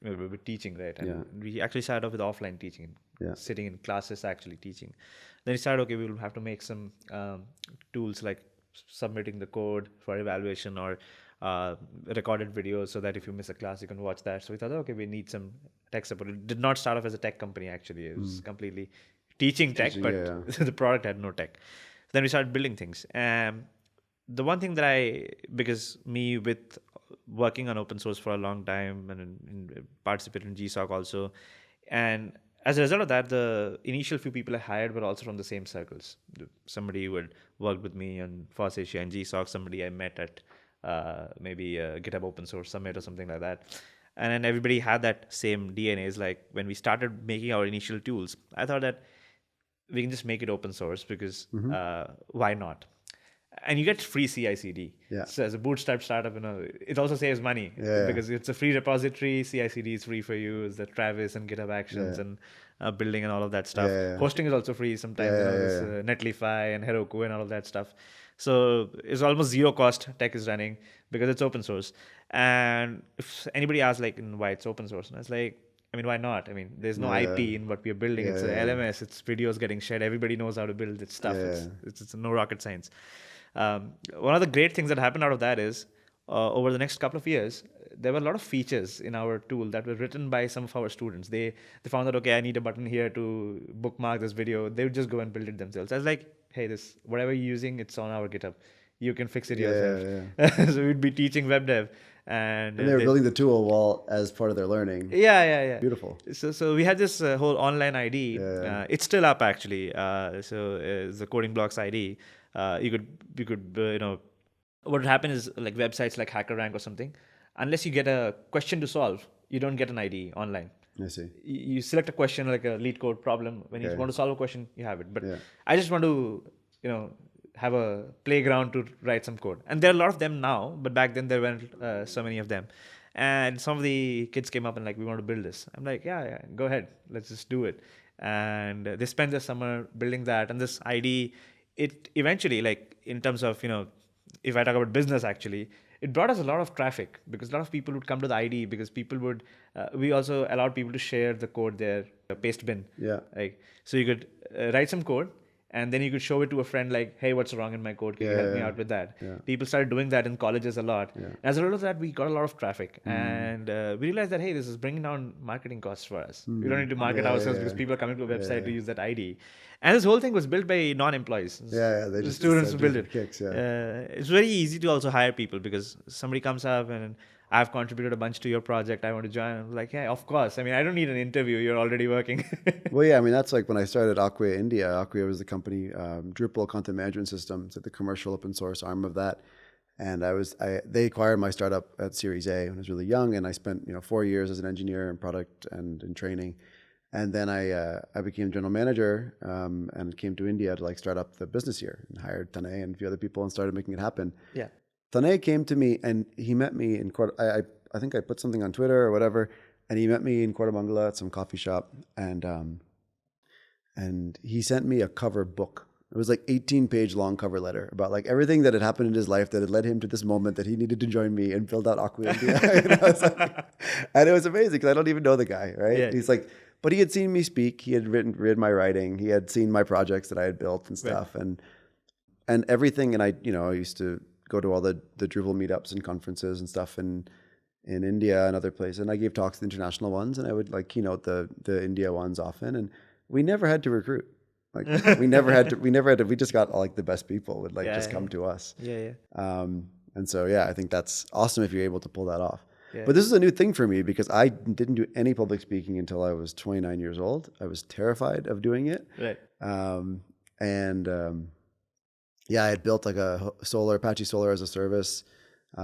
we were teaching, right? And we actually started off with offline teaching, sitting in classes actually teaching. Then we started, okay, we will have to make some tools like submitting the code for evaluation or recorded videos so that if you miss a class, you can watch that. So we thought, okay, we need some tech support. It did not start off as a tech company, actually. It was completely teaching tech, but the product had no tech. Then we started building things. The one thing that because me with working on open source for a long time and participated in GSOC also, and as a result of that, the initial few people I hired were also from the same circles. Somebody who had worked with me on FOSS Asia and GSOC, somebody I met at maybe a GitHub Open Source Summit or something like that. And then everybody had that same DNA. It's like when we started making our initial tools, I thought that we can just make it open source because why not? And you get free CI/CD.
Yeah.
So as a bootstrap startup, it also saves money because it's a free repository. CI/CD is free for you. It's the Travis and GitHub Actions and building and all of that stuff. Hosting is also free sometimes. Netlify and Heroku and all of that stuff. So it's almost zero cost tech is running because it's open source. And if anybody asks why it's open source, and it's like, why not? There's no IP in what we are building. It's a LMS. It's videos getting shared. Everybody knows how to build this stuff. It's no rocket science. One of the great things that happened out of that is over the next couple of years, there were a lot of features in our tool that were written by some of our students. They found that, okay, I need a button here to bookmark this video. They would just go and build it themselves. I was like, hey, this whatever you're using, it's on our GitHub. You can fix it yourself. So we'd be teaching web dev. And
they were building the tool as part of their learning.
Yeah.
Beautiful.
So we had this whole online ID. It's still up actually. So it's the Coding Blocks ID. You could what would happen is like websites like HackerRank or something, unless you get a question to solve, you don't get an ID online.
I see.
You select a question like a lead code problem. When you want to solve a question, you have it. But I just want to, have a playground to write some code. And there are a lot of them now, but back then there weren't so many of them. And some of the kids came up and we want to build this. I'm like, yeah, go ahead. Let's just do it. And they spent the summer building that. And this ID, it eventually, in terms of, if I talk about business actually, it brought us a lot of traffic because a lot of people would come to the ID because people would, we also allowed people to share the code there, a paste bin.
Yeah.
So you could write some code and then you could show it to a friend hey, what's wrong in my code? Can you help me out with that? Yeah. People started doing that in colleges a lot. Yeah. As a result of that, we got a lot of traffic and we realized that, hey, this is bringing down marketing costs for us. We don't need to market ourselves because people are coming to a website to use that ID. And this whole thing was built by non-employees.
They
just students build it.
Kicks,
it's very easy to also hire people because somebody comes up and I've contributed a bunch to your project. I want to join. I'm like, yeah, of course. I don't need an interview. You're already working.
Well, yeah. That's like when I started Acquia India. Acquia was the company, Drupal content management system. It's like the commercial open source arm of that. And they acquired my startup at Series A when I was really young. And I spent 4 years as an engineer in product and in training. And then I became general manager and came to India to start up the business here and hired Tanay and a few other people and started making it happen.
Yeah.
Tanay came to me and he met me in I think I put something on Twitter or whatever, and he met me in Koramangala at some coffee shop, and he sent me a cover book It was like 18-page long cover letter about like everything that had happened in his life that had led him to this moment that he needed to join me and build out Acquia India. And it was amazing because I don't even know the guy, right?
Yeah.
He's like, but he had seen me speak. He had read my writing. He had seen my projects that I had built and stuff, and everything. And I used to go to all the Drupal meetups and conferences and stuff in India and other places. And I gave talks to the international ones, and I would like keynote the India ones often. And we never had to recruit. Like we never had to. We just got like the best people would like come to us. And so I think that's awesome if you're able to pull that off. But this is a new thing for me because I didn't do any public speaking until I was 29 years old. I was terrified of doing it.
Right.
I had built like a Apache Solar as a service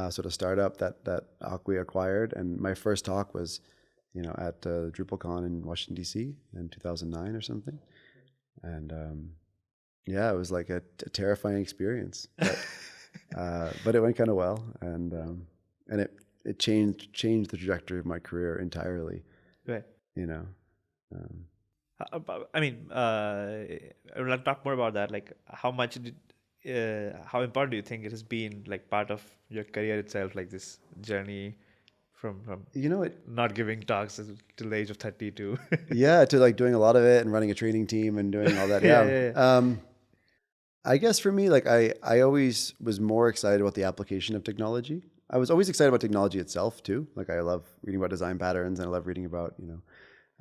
sort of startup that Acquia acquired, and my first talk was, at DrupalCon in Washington D.C. in 2009 or something. And it was like a terrifying experience, but it went kind of well, and it changed the trajectory of my career entirely.
Right.
I
mean, I would like to talk more about that. Like, how important do you think it has been, like, part of your career itself, like this journey from not giving talks till the age of 30 to
to like doing a lot of it and running a training team and doing all that. I guess for me, like I always was more excited about the application of technology. I was always excited about technology itself too. Like I love reading about design patterns and I love reading about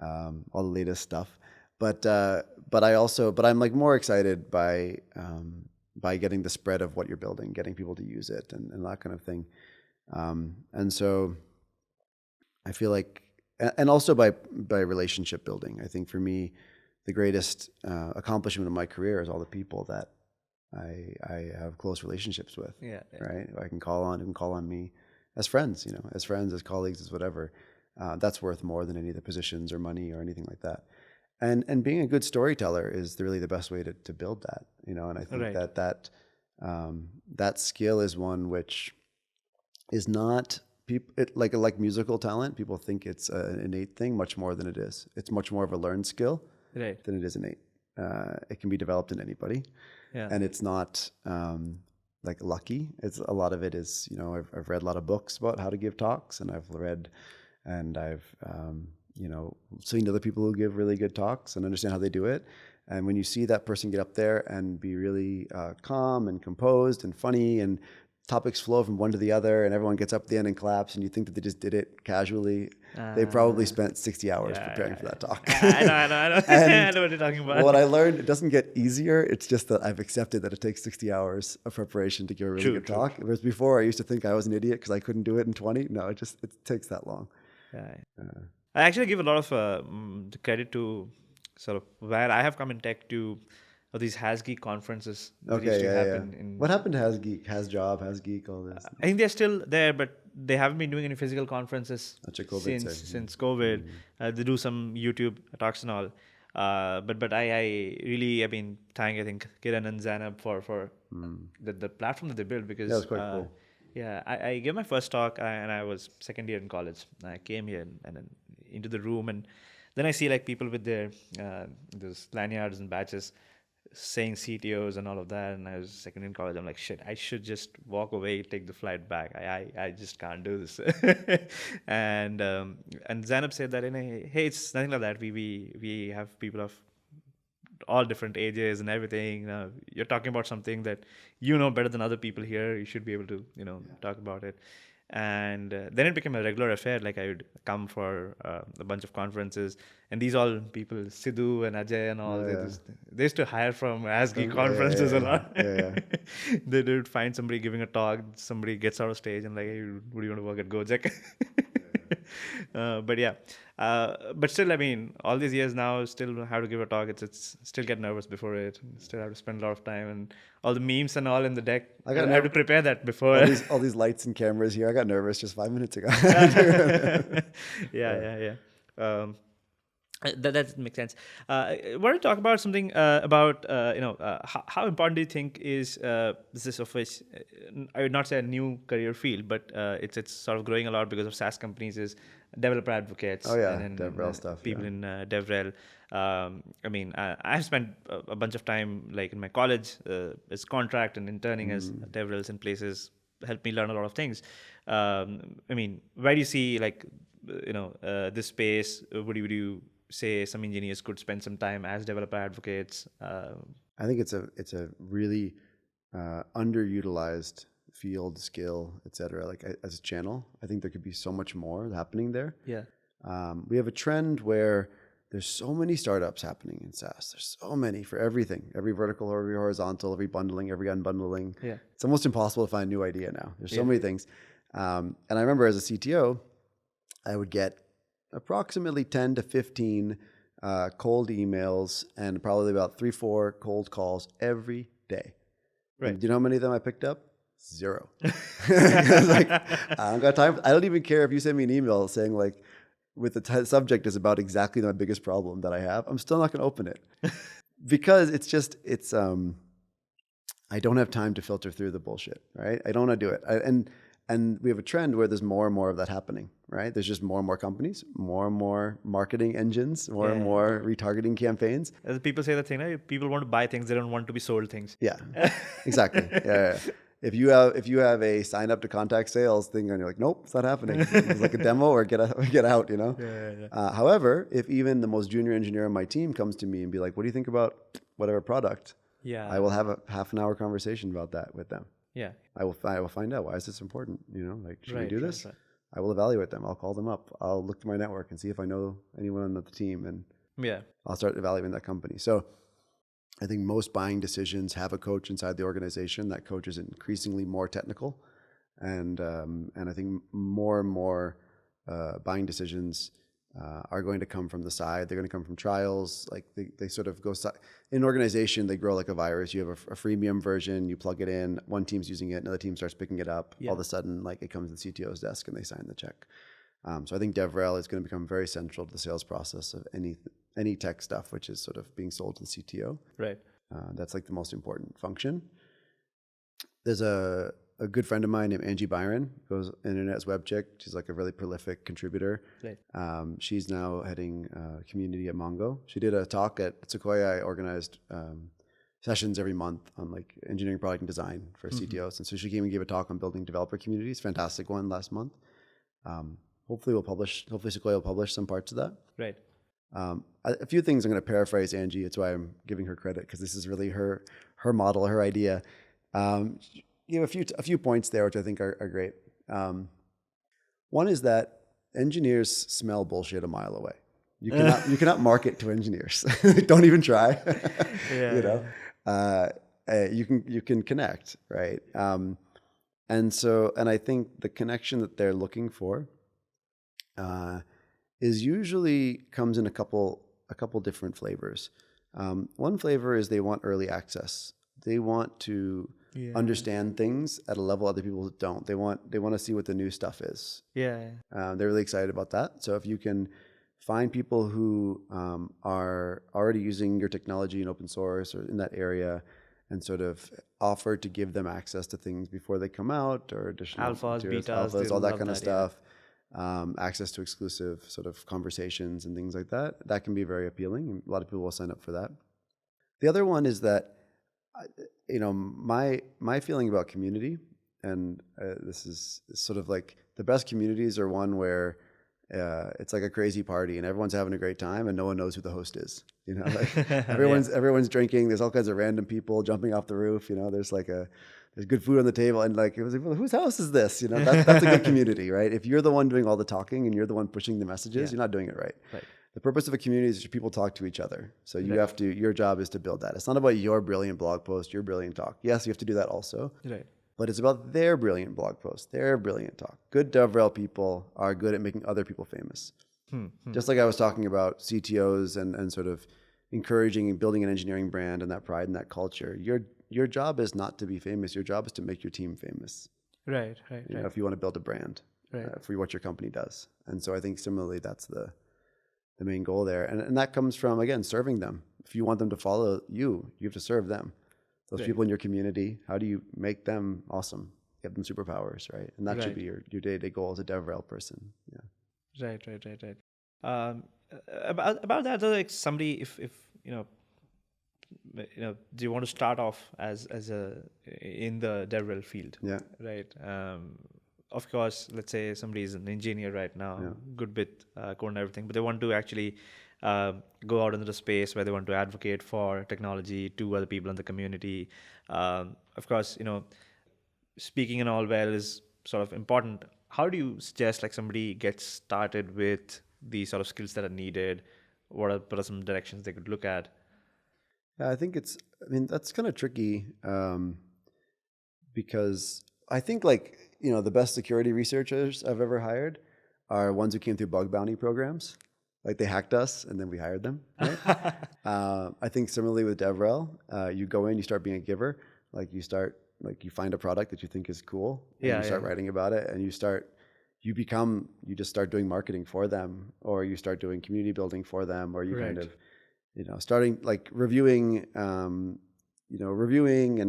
all the latest stuff. But I'm like more excited by getting the spread of what you're building, getting people to use it and that kind of thing. And so I feel like, and also by relationship building. I think for me, the greatest accomplishment of my career is all the people that I have close relationships with. Right. I can call on me as friends, as colleagues, as whatever. That's worth more than any of the positions or money or anything like that. And being a good storyteller is really the best way to build that, and I think that skill is one which is not like musical talent. People think it's an innate thing much more than it is. It's much more of a learned skill than it is innate. It can be developed in anybody, and it's not like lucky. It's a lot of it is I've read a lot of books about how to give talks, and I've read and I've seen other people who give really good talks and understand how they do it. And when you see that person get up there and be really calm and composed and funny and topics flow from one to the other and everyone gets up at the end and claps and you think that they just did it casually, they probably spent 60 hours preparing for that talk.
I know. I know what you're talking about.
What I learned, it doesn't get easier. It's just that I've accepted that it takes 60 hours of preparation to give a really good talk. Whereas before I used to think I was an idiot because I couldn't do it in 20. No, it takes that long.
I actually give a lot of credit to sort of where I have come in tech to these HasGeek conferences that used to happen.
What happened to HasGeek, HasGeek, all this?
I think they're still there, but they haven't been doing any physical conferences since COVID. They do some YouTube talks and all. But I really have been thanking, I think, Kiran and Zainab for the platform that they built because
that was quite cool.
Yeah, I gave my first talk and I was second year in college. I came here and then into the room and then I see like people with their those lanyards and badges saying CTOs and all of that. And I was second year in college. I'm like, shit, I should just walk away, take the flight back. I just can't do this. And Zainab said that, hey, it's nothing like that. We have people of all different ages and everything. You're talking about something that better than other people here. You should be able to talk about it. And then it became a regular affair. Like I would come for a bunch of conferences, and these all people, Sidhu and Ajay and all, they used to hire from HasGeek conferences a lot. They would find somebody giving a talk, somebody gets out of stage and like, hey, would you want to work at Gojek? But still, I mean, all these years now, still have to give a talk. It's still get nervous before it. Still have to spend a lot of time and all the memes and all in the deck. I have to prepare that before.
All these lights and cameras here. I got nervous just 5 minutes ago.
That makes sense. I want to talk about something about how important do you think is this of which I would not say a new career field, but it's sort of growing a lot because of SaaS companies is developer advocates
Oh yeah,
and
DevRel stuff.
people
Yeah.
in DevRel. I've spent a bunch of time like in my college as contract and interning as DevRels in places helped me learn a lot of things. Where do you see like this space? Would you say some engineers could spend some time as developer advocates?
I think it's a really underutilized field, skill, etc. Like as a channel, I think there could be so much more happening there.
Yeah.
We have a trend where there's so many startups happening in SaaS. There's so many for everything, every vertical, every horizontal, every bundling, every unbundling.
Yeah.
It's almost impossible to find a new idea now. There's so many things. And I remember as a CTO, I would get approximately 10 to 15 cold emails and probably about 3-4 cold calls every day.
Right.
And do you know how many of them I picked up? 0. I was like, I don't got time. I don't even care if you send me an email saying like, with the subject is about exactly my biggest problem that I have. I'm still not going to open it because I don't have time to filter through the bullshit, right? I don't want to do it. And we have a trend where there's more and more of that happening, right? There's just more and more companies, more and more marketing engines, more and more retargeting campaigns.
As people say the thing, right? People want to buy things, they don't want to be sold things.
Yeah, exactly. Yeah. If you have a sign up to contact sales thing and you're like, nope, it's not happening. It's like a demo or get out, you know? Yeah. However, if even the most junior engineer on my team comes to me and be like, what do you think about whatever product?
Yeah.
I will have a half an hour conversation about that with them.
Yeah.
I will find out, why is this important? You know, like, should we do this?
Right.
I will evaluate them. I'll call them up. I'll look through my network and see if I know anyone on the team, and I'll start evaluating that company. So I think most buying decisions have a coach inside the organization. That coach is increasingly more technical, and I think more and more buying decisions are going to come from the side. They're going to come from trials. Like they sort of go in an organization. They grow like a virus. You have a freemium version. You plug it in. One team's using it. Another team starts picking it up. All of a sudden, like it comes to the CTO's desk and they sign the check. So I think DevRel is going to become very central to the sales process of any tech stuff, which is sort of being sold to the CTO.
Right.
That's like the most important function. There's a good friend of mine named Angie Byron, goes internet as web chick. She's like a really prolific contributor.
Right.
She's now heading community at Mongo. She did a talk at Sequoia. I organized sessions every month on like engineering, product, and design for CTOs. And so she came and gave a talk on building developer communities. Fantastic one last month. Hopefully Sequoia will publish some parts of that.
Right.
A few things I'm going to paraphrase Angie. It's why I'm giving her credit, because this is really her model, her idea. You have a few points there which I think are great. One is that engineers smell bullshit a mile away. You cannot market to engineers. Don't even try. You know, you can connect, right? And I think the connection that they're looking for is usually comes in a couple different flavors. One flavor is they want early access. They want to understand things at a level other people don't. They want to see what the new stuff is. They're really excited about that. So if you can find people who are already using your technology in open source or in that area, and sort of offer to give them access to things before they come out, or additional
alphas, betas,
all that kind of stuff. Access to exclusive sort of conversations and things like that. That can be very appealing. A lot of people will sign up for that. The other one is that, my feeling about community, and this is sort of like the best communities are one where it's like a crazy party and everyone's having a great time and no one knows who the host is. You know, like everyone's drinking. There's all kinds of random people jumping off the roof. You know, there's good food on the table, and like it was like, well, whose house is this? You know, that's a good community, right? If you're the one doing all the talking and you're the one pushing the messages, you're not doing it right. Right. The purpose of a community is people talk to each other. So your job is to build that. It's not about your brilliant blog post, your brilliant talk. Yes, you have to do that also. Right. But it's about their brilliant blog post, their brilliant talk. Good DevRel people are good at making other people famous. Just like I was talking about CTOs and sort of encouraging and building an engineering brand and that pride and that culture. Your job is not to be famous. Your job is to make your team famous. Right. You know, if you want to build a brand for what your company does. And so I think similarly, that's the main goal there. And that comes from, again, serving them. If you want them to follow you, you have to serve them. Those people in your community, how do you make them awesome? Give them superpowers, right? And that should be your day-to-day goal as a DevRel person. Yeah.
Right. About that, though, like somebody, if do you want to start off as a in the DevRel field?
Yeah.
Right. Of course, let's say somebody is an engineer right now, good with code and everything, but they want to actually go out into the space where they want to advocate for technology to other people in the community. Of course, speaking and all well is sort of important. How do you suggest like somebody gets started with the sort of skills that are needed? What are some directions they could look at?
I think that's kind of tricky because I think the best security researchers I've ever hired are ones who came through bug bounty programs. Like they hacked us and then we hired them. Right? I think similarly with DevRel, you go in, you start being a giver. You find a product that you think is cool and you start writing about it and you just start doing marketing for them, or you start doing community building for them, or you kind of, starting like reviewing and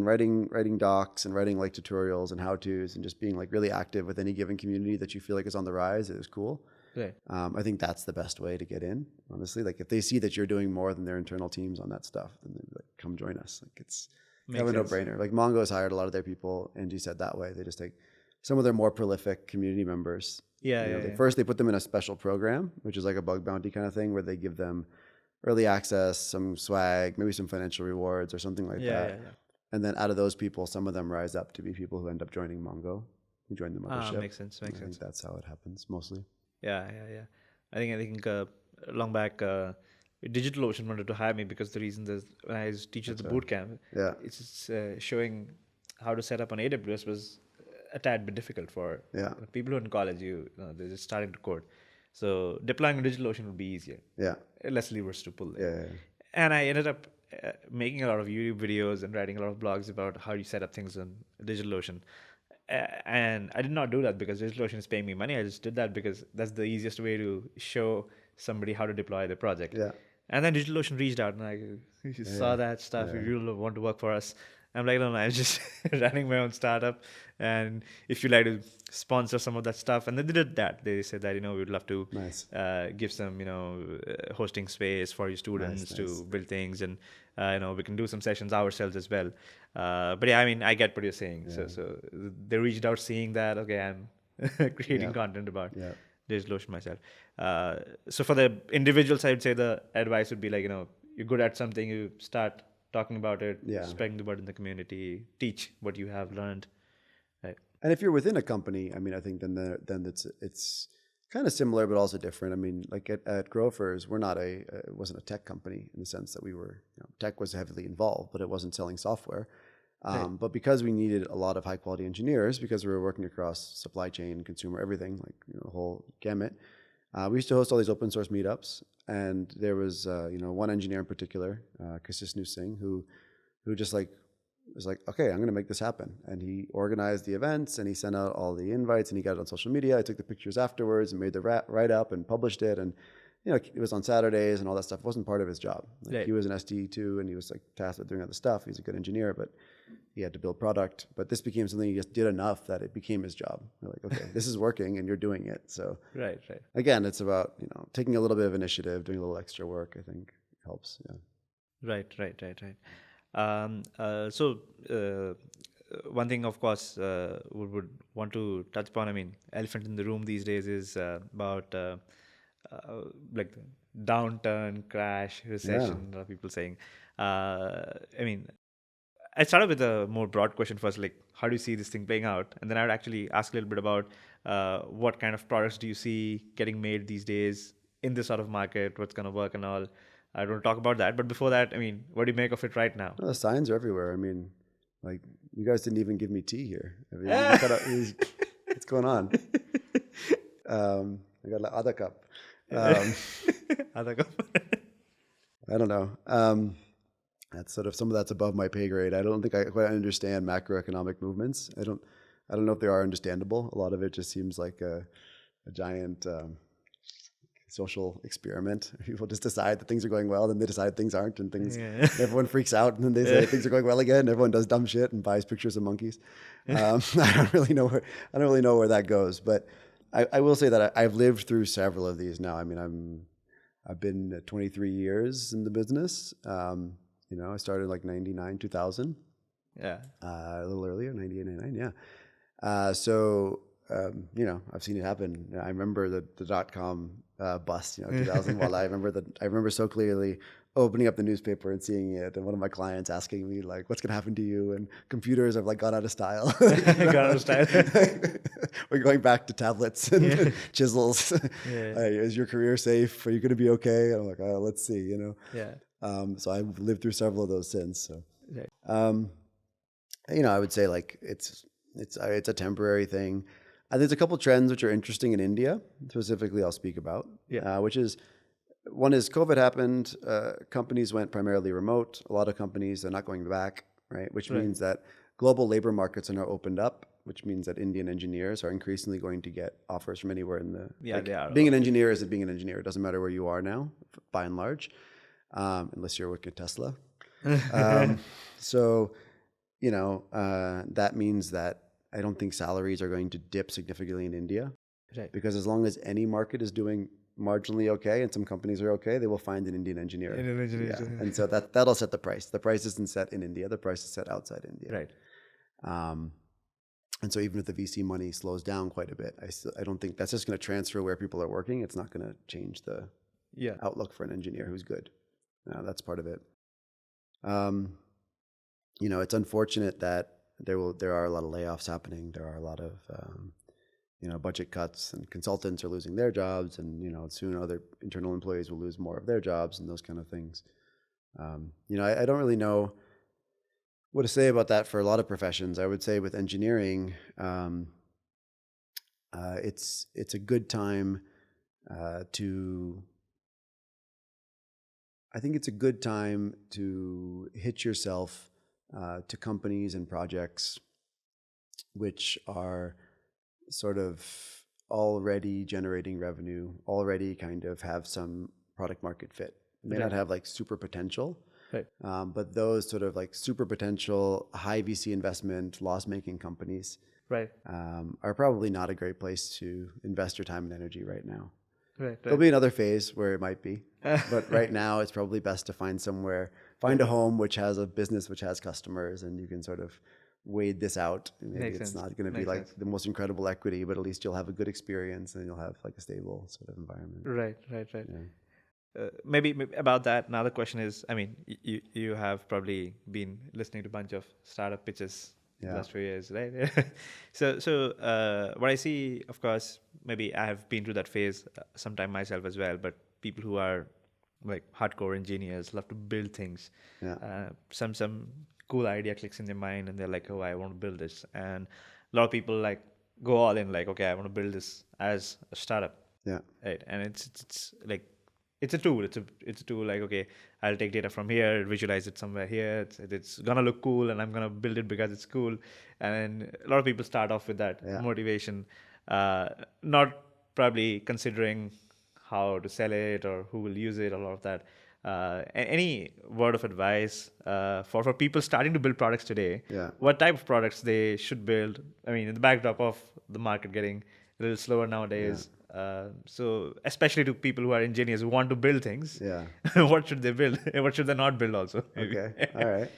writing docs and writing like tutorials and how-tos and just being like really active with any given community that you feel like is on the rise. It is cool.
Right.
I think that's the best way to get in, honestly. Like if they see that you're doing more than their internal teams on that stuff, then they're like, come join us. Like it's kind of a no-brainer. Like Mongo's hired a lot of their people, Angie said that way. They just take some of their more prolific community members. First they put them in a special program, which is like a bug bounty kind of thing, where they give them early access, some swag, maybe some financial rewards or something like that. And then out of those people, some of them rise up to be people who end up joining Mongo, who join the mothership.
Makes sense.
I think that's how it happens mostly.
Yeah. I think long back, DigitalOcean wanted to hire me because the reason is when I was teaching at the boot camp, it's showing how to set up on AWS was a tad bit difficult for people who are in college. They're just starting to code. So deploying on DigitalOcean would be easier. Yeah. Less levers to pull there. Yeah. And I ended up making a lot of YouTube videos and writing a lot of blogs about how you set up things on DigitalOcean. And I did not do that because DigitalOcean is paying me money. I just did that because that's the easiest way to show somebody how to deploy the project. Yeah. And then DigitalOcean reached out and I saw that stuff. You really want to work for us. I'm like, no, I'm just running my own startup. And if you like to sponsor some of that stuff. And then they did that. They said that, we would love to give some, hosting space for your students to build things. And, we can do some sessions ourselves as well. But yeah, I get what you're saying. Yeah. So they reached out seeing that, okay, I'm creating content about DigitalOcean myself. So for the individuals, I would say the advice would be like, you're good at something, you start talking about it, spreading the word in the community, teach what you have learned. Right.
And if you're within a company, I think then it's kind of similar, but also different. Like at Grofers, it wasn't a tech company in the sense that we were, tech was heavily involved, but it wasn't selling software. But because we needed a lot of high quality engineers, because we were working across supply chain, consumer, everything, like the whole gamut, we used to host all these open source meetups. And there was, one engineer in particular, Singh, who just was like, okay, I'm going to make this happen. And he organized the events and he sent out all the invites and he got it on social media. I took the pictures afterwards and made the write up and published it. And, it was on Saturdays and all that stuff. It wasn't part of his job. He was an SDE too, and he was tasked with doing other stuff. He's a good engineer, but he had to build product. But this became something he just did enough that it became his job. We're like, okay, this is working and you're doing it. So again, it's about, taking a little bit of initiative, doing a little extra work, I think helps. Yeah.
Right. So one thing, of course, would want to touch upon, elephant in the room these days is about like the downturn, crash, recession, a lot of people saying. I started with a more broad question first, like how do you see this thing playing out? And then I would actually ask a little bit about what kind of products do you see getting made these days in this sort of market, what's going to work and all. I don't talk about that. But before that, what do you make of it right now?
Well, the signs are everywhere. Like you guys didn't even give me tea here. What's going on? I got other cup.
Other cup.
I don't know. That's sort of some of that's above my pay grade. I don't think I quite understand macroeconomic movements. I don't know if they are understandable. A lot of it just seems like a giant social experiment. People just decide that things are going well, then they decide things aren't, and
Yeah.
everyone freaks out, and then they say things are going well again. Everyone does dumb shit and buys pictures of monkeys. I don't really know where that goes, but I will say that I've lived through several of these now. I mean, I've been 23 years in the business. I started like 99, 2000.
Yeah.
A little earlier, 98, 99, yeah. I've seen it happen. I remember the dot-com bust, 2000. I remember so clearly opening up the newspaper and seeing it, and one of my clients asking me like, "What's going to happen to you?" And computers have like gone out of style.
Gone out of style.
We're going back to tablets and chisels.
Yeah.
Is your career safe? Are you going to be okay? And I'm like, let's see.
Yeah.
So I've lived through several of those since. So,
Right.
I would say like it's a temporary thing. There's a couple trends which are interesting in India, specifically I'll speak about, which is, one is COVID happened, companies went primarily remote. A lot of companies are not going back, right? Which means that global labor markets are now opened up, which means that Indian engineers are increasingly going to get offers from anywhere in the...
They are.
Being an engineer is being an engineer. It doesn't matter where you are now, by and large, unless you're working at Tesla. That means that I don't think salaries are going to dip significantly in India, because as long as any market is doing marginally okay and some companies are okay, they will find an Indian engineer. And so that'll set the price. The price isn't set in India. The price is set outside India.
Right.
And so even if the VC money slows down quite a bit, I don't think that's just going to transfer where people are working. It's not going to change the outlook for an engineer who's good. That's part of it. It's unfortunate that there are a lot of layoffs happening. There are a lot of budget cuts, and consultants are losing their jobs, and soon other internal employees will lose more of their jobs and those kind of things. I don't really know what to say about that for a lot of professions. I would say with engineering, it's a good time I think it's a good time to hitch yourself to companies and projects which are sort of already generating revenue, already kind of have some product market fit. May not have like super potential, but those sort of like super potential, high VC investment, loss-making companies are probably not a great place to invest your time and energy right now. There'll be another phase where it might be, but right now it's probably best to find a home which has a business which has customers, and you can sort of wade this out. Maybe it's not going to be like the most incredible equity, but at least you'll have a good experience and you'll have like a stable sort of environment.
Right. Yeah. Maybe about that, another question is, I mean, you have probably been listening to a bunch of startup pitches the last few years, right? So what I see, of course, maybe I have been through that phase sometime myself as well, but people who are like hardcore engineers love to build things. Some cool idea clicks in their mind and they're like, oh, I want to build this. And a lot of people like go all in, like, okay, I want to build this as a startup. Right. And it's like, it's a tool. It's a tool like, okay, I'll take data from here, visualize it somewhere here. It's gonna look cool, and I'm gonna build it because it's cool. And a lot of people start off with that motivation, not probably considering how to sell it or who will use it, a lot of that. Any word of advice for people starting to build products today? What type of products they should build? I mean, in the backdrop of the market getting a little slower nowadays. So especially to people who are engineers who want to build things, what should they build? What should they not build also? Maybe.
Okay. All right.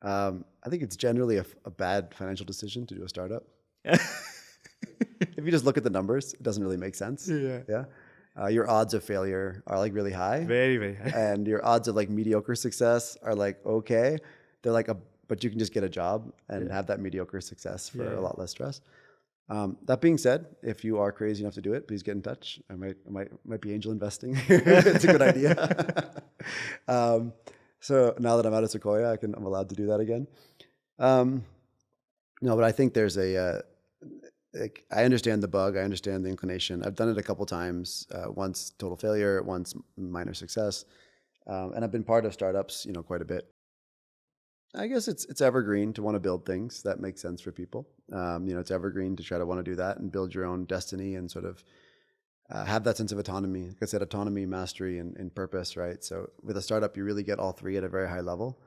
I think it's generally a bad financial decision to do a startup. If you just look at the numbers, it doesn't really make sense. Your odds of failure are like really high.
Very, very high.
And your odds of like mediocre success are like, okay. They're like but you can just get a job and have that mediocre success for a lot less stress. That being said, if you are crazy enough to do it, please get in touch. I might be angel investing. It's a good idea. So now that I'm out of Sequoia, I'm allowed to do that again. No, but I think there's I understand the bug. I understand the inclination. I've done it a couple times. Once total failure, once minor success, and I've been part of startups, quite a bit. I guess it's evergreen to want to build things that make sense for people. It's evergreen to try to want to do that and build your own destiny and sort of have that sense of autonomy. Like I said, autonomy, mastery, and purpose, right? So with a startup, you really get all three at a very high level,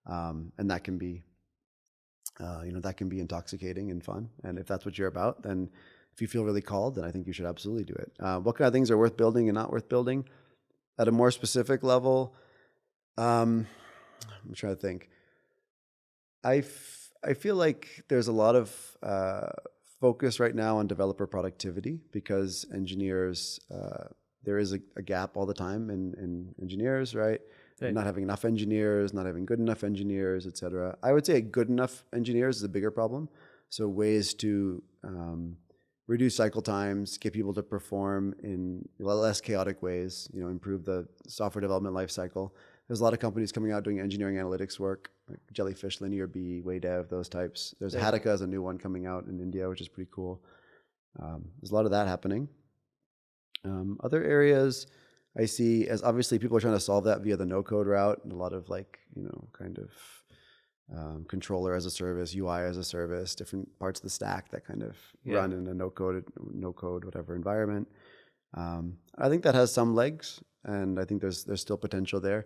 and that can be, that can be intoxicating and fun. And if that's what you're about, then if you feel really called, then I think you should absolutely do it. What kind of things are worth building and not worth building? At a more specific level, I'm trying to think. I feel like there's a lot of focus right now on developer productivity because engineers, there is a gap all the time in engineers, right? Not having enough engineers, not having good enough engineers, et cetera. I would say good enough engineers is a bigger problem. So ways to reduce cycle times, get people to perform in less chaotic ways, improve the software development lifecycle. There's a lot of companies coming out doing engineering analytics work, like Jellyfish, Linear B, Waydev, those types. There's Hadaka as a new one coming out in India, which is pretty cool. There's a lot of that happening. Other areas I see as obviously people are trying to solve that via the no-code route, and a lot of controller as a service, UI as a service, different parts of the stack that kind of run in a no-code, whatever environment. I think that has some legs, and I think there's still potential there.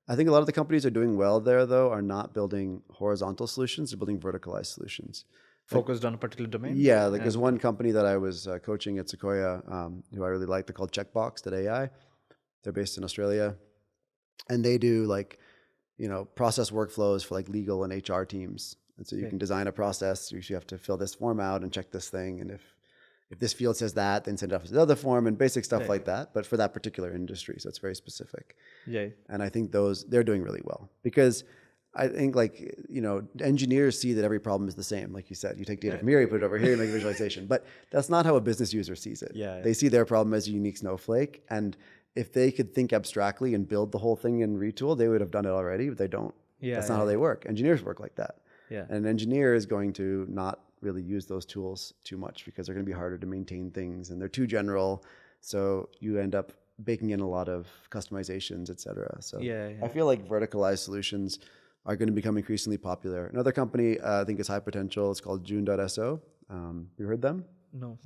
I think a lot of the companies are doing well there, though, are not building horizontal solutions, they're building verticalized solutions.
Focused on a particular domain?
Yeah, there's one company that I was coaching at Sequoia, who I really like. They're called Checkbox.ai. They're based in Australia, and they do process workflows for legal and HR teams. And so you can design a process. You have to fill this form out and check this thing, and if this field says that, then send it off to the other form and basic stuff like that. But for that particular industry, so it's very specific. Yeah. And I think they're doing really well because I think engineers see that every problem is the same. Like you said, you take data from here, you put it over here, you make a visualization. But that's not how a business user sees it. They see their problem as a unique snowflake, and if they could think abstractly and build the whole thing and retool, they would have done it already, but they don't. That's not how they work. Engineers work like that. And an engineer is going to not really use those tools too much because they're going to be harder to maintain things and they're too general. So you end up baking in a lot of customizations, et cetera. So I feel like verticalized solutions are going to become increasingly popular. Another company I think is high potential. It's called June.so. You heard them?
No.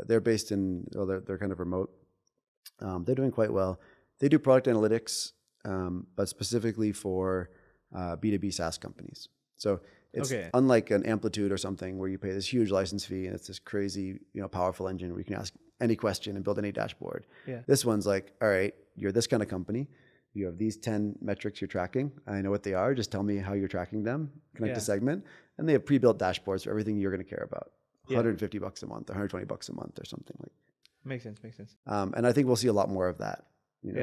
They're based in, they're kind of remote. They're doing quite well. They do product analytics, but specifically for B2B SaaS companies. So it's unlike an Amplitude or something where you pay this huge license fee and it's this crazy, powerful engine where you can ask any question and build any dashboard. This one's like, all right, you're this kind of company. You have these 10 metrics you're tracking. I know what they are. Just tell me how you're tracking them. Connect to segment. And they have pre-built dashboards for everything you're going to care about. $150 a month, $120 a month or something like.
Makes sense.
And I think we'll see a lot more of that.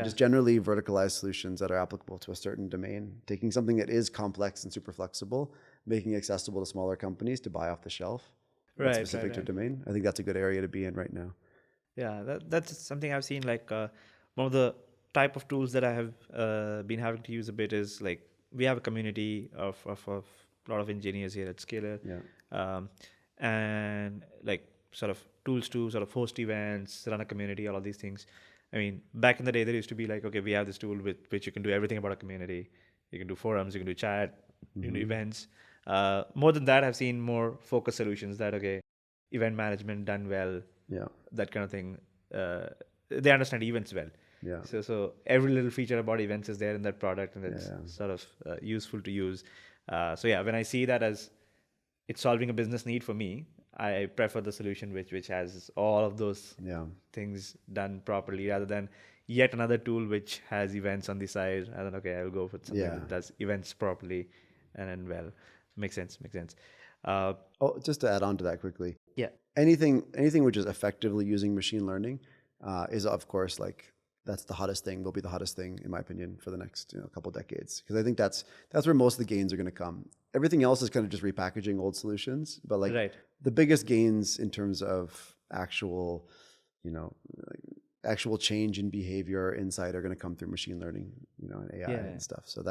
Just generally verticalized solutions that are applicable to a certain domain, taking something that is complex and super flexible, making it accessible to smaller companies to buy off the shelf, specific to a domain. I think that's a good area to be in right now.
Yeah, that's something I've seen. One of the type of tools that I have been having to use a bit is we have a community of a lot of engineers here at SCALER, and sort of tools to sort of host events, run a community, all of these things. I mean, back in the day, there used to be we have this tool with which you can do everything about a community. You can do forums, you can do chat, you can do events. More than that, I've seen more focused solutions that, event management done well, that kind of thing. They understand events well. So every little feature about events is there in that product, and it's sort of useful to use. When I see that as it's solving a business need for me, I prefer the solution which has all of those things done properly rather than yet another tool which has events on the side. And then, I will go for something that does events properly and then well. Makes sense.
Just to add on to that quickly. Anything which is effectively using machine learning is, of course, that's the hottest thing, will be the hottest thing, in my opinion, for the next couple decades. Because I think that's where most of the gains are going to come. Everything else is kind of just repackaging old solutions. But the biggest gains in terms of actual change in behavior insight are going to come through machine learning, and AI and stuff. So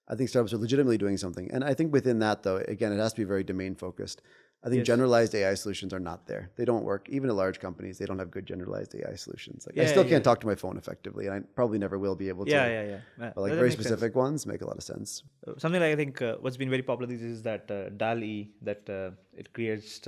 I think startups are legitimately doing something. And I think within that, though, again, it has to be very domain focused. I think
Yes.
generalized AI solutions are not there. They don't work. Even at large companies, they don't have good generalized AI solutions. Like, I
Yeah,
still
yeah.
can't talk to my phone effectively, and I probably never will be able to.
Yeah.
But like
That
very
makes sense.
specific ones make a lot of sense.
Something like I think what's been very popular these days is that DAL-E, that it creates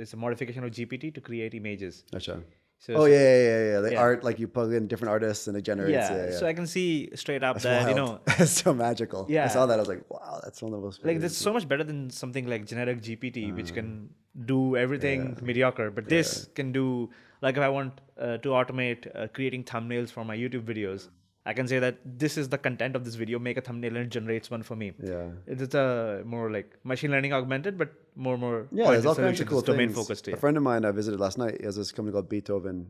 it's a modification of GPT to create images.
Gotcha.
So
Oh yeah. The
yeah.
art, like you plug in different artists and it generates. Yeah.
So I can see straight up
That's
that
wild. That's so magical. I
Yeah.
saw that. I was like, wow, that's one of the most.
like that's so much better than something like generic GPT, which can do everything mediocre. But this can do, like if I want to automate creating thumbnails for my YouTube videos, I can say that this is the content of this video, make a thumbnail and it generates one for me.
Yeah.
It's a more like machine learning augmented, but more
Yeah,
pointed
there's all kinds of
solutions,
cool
domain
things.
focused.
A friend of mine I visited last night, he has this company called Beethoven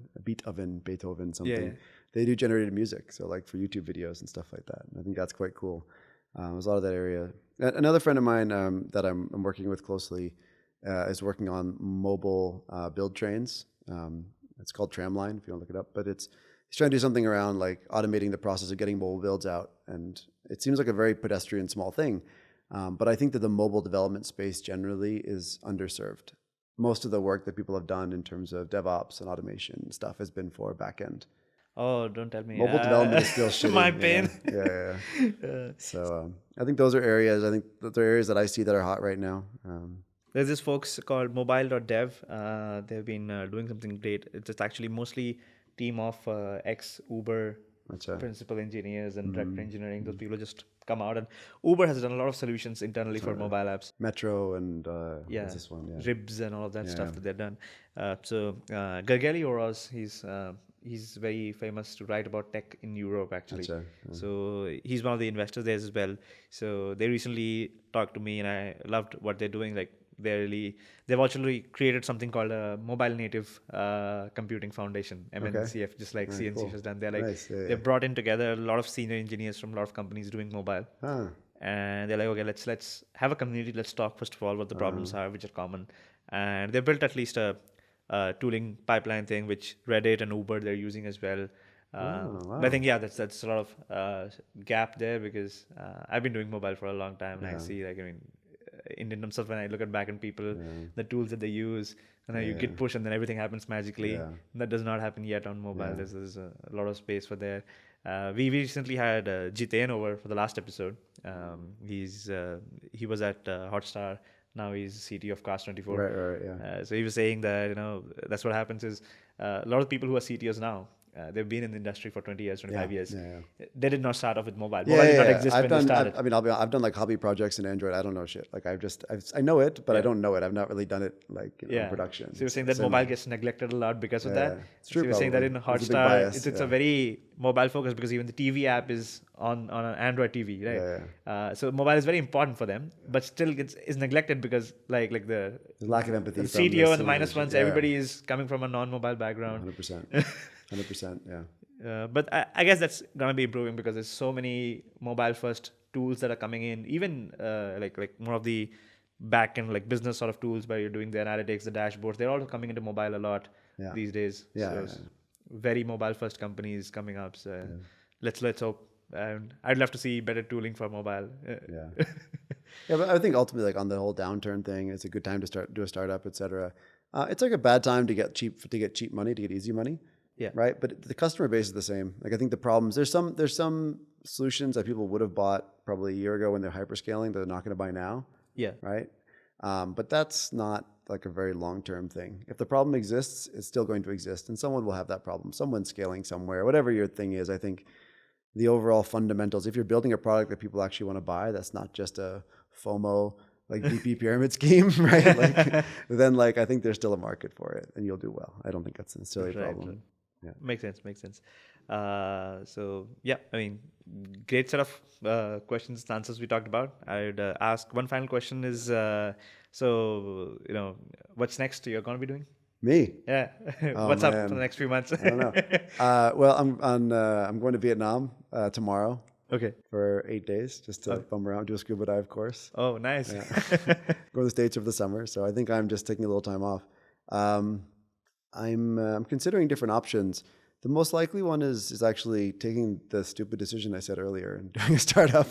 something.
Yeah.
They do generated music, so like for YouTube videos and stuff like that. And I think that's quite cool. There's a lot of that area. Another friend of mine that I'm working with closely is working on mobile build trains. It's called Tramline, if you want to look it up. But he's trying to do something around like automating the process of getting mobile builds out. And it seems like a very pedestrian small thing. But I think that the mobile development space generally is underserved. Most of the work that people have done in terms of DevOps and automation stuff has been for backend.
Oh, don't tell me.
Mobile development is still shitty.
My pain.
Yeah. So I think those are areas. I think those are areas that I see that are hot right now.
There's this folks called mobile.dev. They've been doing something great. It's actually mostly team of ex-Uber principal engineers and director engineering. Those people just come out, and Uber has done a lot of solutions internally for mobile apps.
Metro and what's this one? Yeah.
Ribs and all of that stuff that they've done. So Gergely Oroz, he's very famous to write about tech in Europe actually. So he's one of the investors there as well. So they recently talked to me, and I loved what they're doing. Like they've actually created something called a mobile native computing foundation, MNCF, just like CNC has done. They're like they've brought in together a lot of senior engineers from a lot of companies doing mobile. And they're like, okay, let's have a community. Let's talk first of all what the problems are, which are common. And they built at least a tooling pipeline thing, which Reddit and Uber they're using as well. But I think that's a lot of gap there, because I've been doing mobile for a long time, and I see in terms of when I look at backend people, the tools that they use, and then you git push and then everything happens magically. That does not happen yet on mobile. There's a lot of space for there. We recently had Jiten over for the last episode. He was at Hotstar. Now he's CTO of Cars24.
Right.
So he was saying that that's what happens is a lot of people who are CTOs now. They've been in the industry for 20 years, 25 years. They did not start off with mobile. Mobile did not exist when they started.
I've done like hobby projects in Android. I don't know shit. Like I know it, but I don't know it. I've not really done it like in production.
So you're saying that mobile gets neglected a lot because of that?
It's true.
So you're saying that in Hotstar, it's a very mobile focus, because even the TV app is on an Android TV, right? So mobile is very important for them, but still is neglected because like the
lack of empathy.
The CTO and the minus ones, everybody is coming from a non-mobile background.
100%. Yeah.
But I guess that's gonna be improving, because there's so many mobile-first tools that are coming in. Even like more of the back-end like business sort of tools where you're doing the analytics, the dashboards. They're all coming into mobile a lot these days. Very mobile-first companies coming up. So let's hope. And I'd love to see better tooling for mobile.
But I think ultimately, like on the whole downturn thing, it's a good time to do a startup, etc. It's like a bad time to get cheap money, to get easy money. Right. But the customer base is the same. Like I think the problems, there's some solutions that people would have bought probably a year ago when they're hyperscaling that they're not going to buy now. Right. But that's not like a very long-term thing. If the problem exists, it's still going to exist, and someone will have that problem. Someone's scaling somewhere, whatever your thing is. I think the overall fundamentals, if you're building a product that people actually want to buy, that's not just a FOMO, like VP pyramid scheme, right? Like, then like, I think there's still a market for it and you'll do well. I don't think that's necessarily a problem.
Makes sense. So yeah, I mean, great set of questions and answers we talked about. I would ask one final question is, so what's next you're going to be doing?
Me?
Yeah. What's up for the next few months?
I don't know. Well, I'm going to Vietnam tomorrow.
Okay.
For 8 days, just to bum around, do a scuba dive course.
Oh, nice.
Go to the States over the summer. So I think I'm just taking a little time off. I'm considering different options. The most likely one is actually taking the stupid decision I said earlier and doing a startup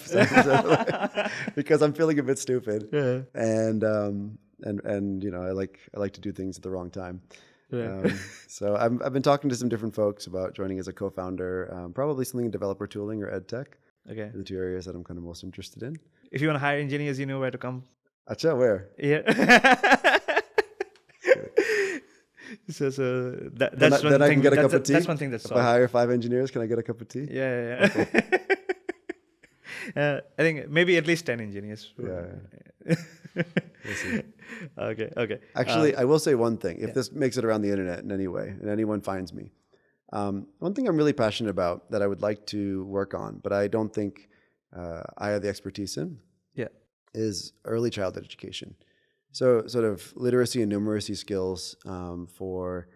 because I'm feeling a bit stupid. And and I like to do things at the wrong time.
Right.
So I've been talking to some different folks about joining as a co-founder, probably something in developer tooling or ed tech.
Okay.
The two areas that I'm kind of most interested in.
If you want to hire engineers, you know where to come.
Acha, where?
Yeah. So that's
Then
one
I
thing.
can get a cup of tea.
That's one thing that's
If I
solved.
hire 5 engineers, can I get a cup of tea?
Yeah. I think maybe at least 10 engineers.
Yeah. We'll see.
Okay.
Actually, I will say one thing. If this makes it around the internet in any way, and anyone finds me, one thing I'm really passionate about that I would like to work on, but I don't think I have the expertise in, is early childhood education. So sort of literacy and numeracy skills for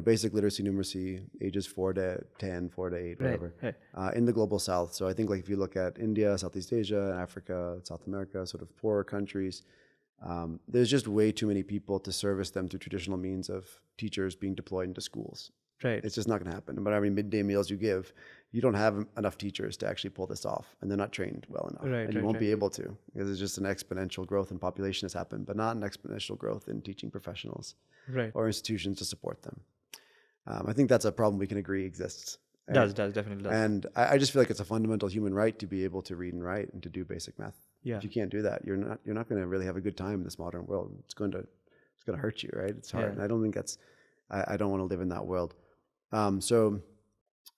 basic literacy numeracy ages 4 to 10, 4 to 8, whatever, in the global south. So I think like if you look at India, Southeast Asia, Africa, South America, sort of poorer countries, there's just way too many people to service them through traditional means of teachers being deployed into schools.
Right.
It's just not going to happen. No matter how many midday meals you give, you don't have enough teachers to actually pull this off, and they're not trained well enough. And you won't be able to, because it's just an exponential growth in population has happened, but not an exponential growth in teaching professionals or institutions to support them. I think that's a problem we can agree exists.
Does definitely does.
And I just feel like it's a fundamental human right to be able to read and write and to do basic math.
Yeah.
If you can't do that, you're not going to really have a good time in this modern world. It's going to hurt you, right? It's hard. And I don't think I don't want to live in that world. So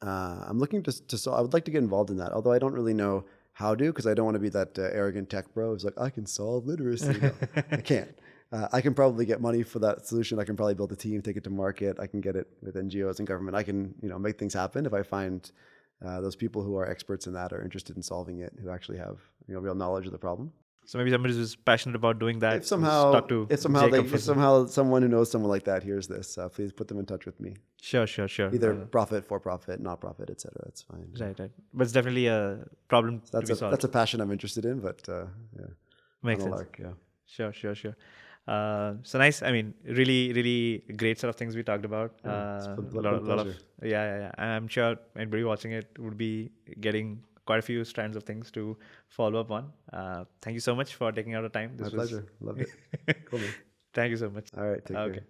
I'm looking to solve. I would like to get involved in that, although I don't really know how to, because I don't want to be that arrogant tech bro who's like, I can solve literacy. No, I can't. I can probably get money for that solution. I can probably build a team, take it to market. I can get it with NGOs and government. I can make things happen if I find those people who are experts in that are interested in solving it, who actually have real knowledge of the problem.
So maybe somebody who's passionate about doing that.
If somehow someone who knows someone like that hears this, please put them in touch with me.
Sure.
Either profit, for profit, not profit, etc. It's fine.
Right. But it's definitely a problem to be solved.
That's a passion I'm interested in, but
makes sense. Sure. So nice. I mean, really, really great set of things we talked about.
It's a
lot of yeah. I'm sure anybody watching it would be getting quite a few strands of things to follow up on. Thank you so much for taking out the time.
My pleasure. Loved it. Cool, man.
Thank you so much.
All right. Take care.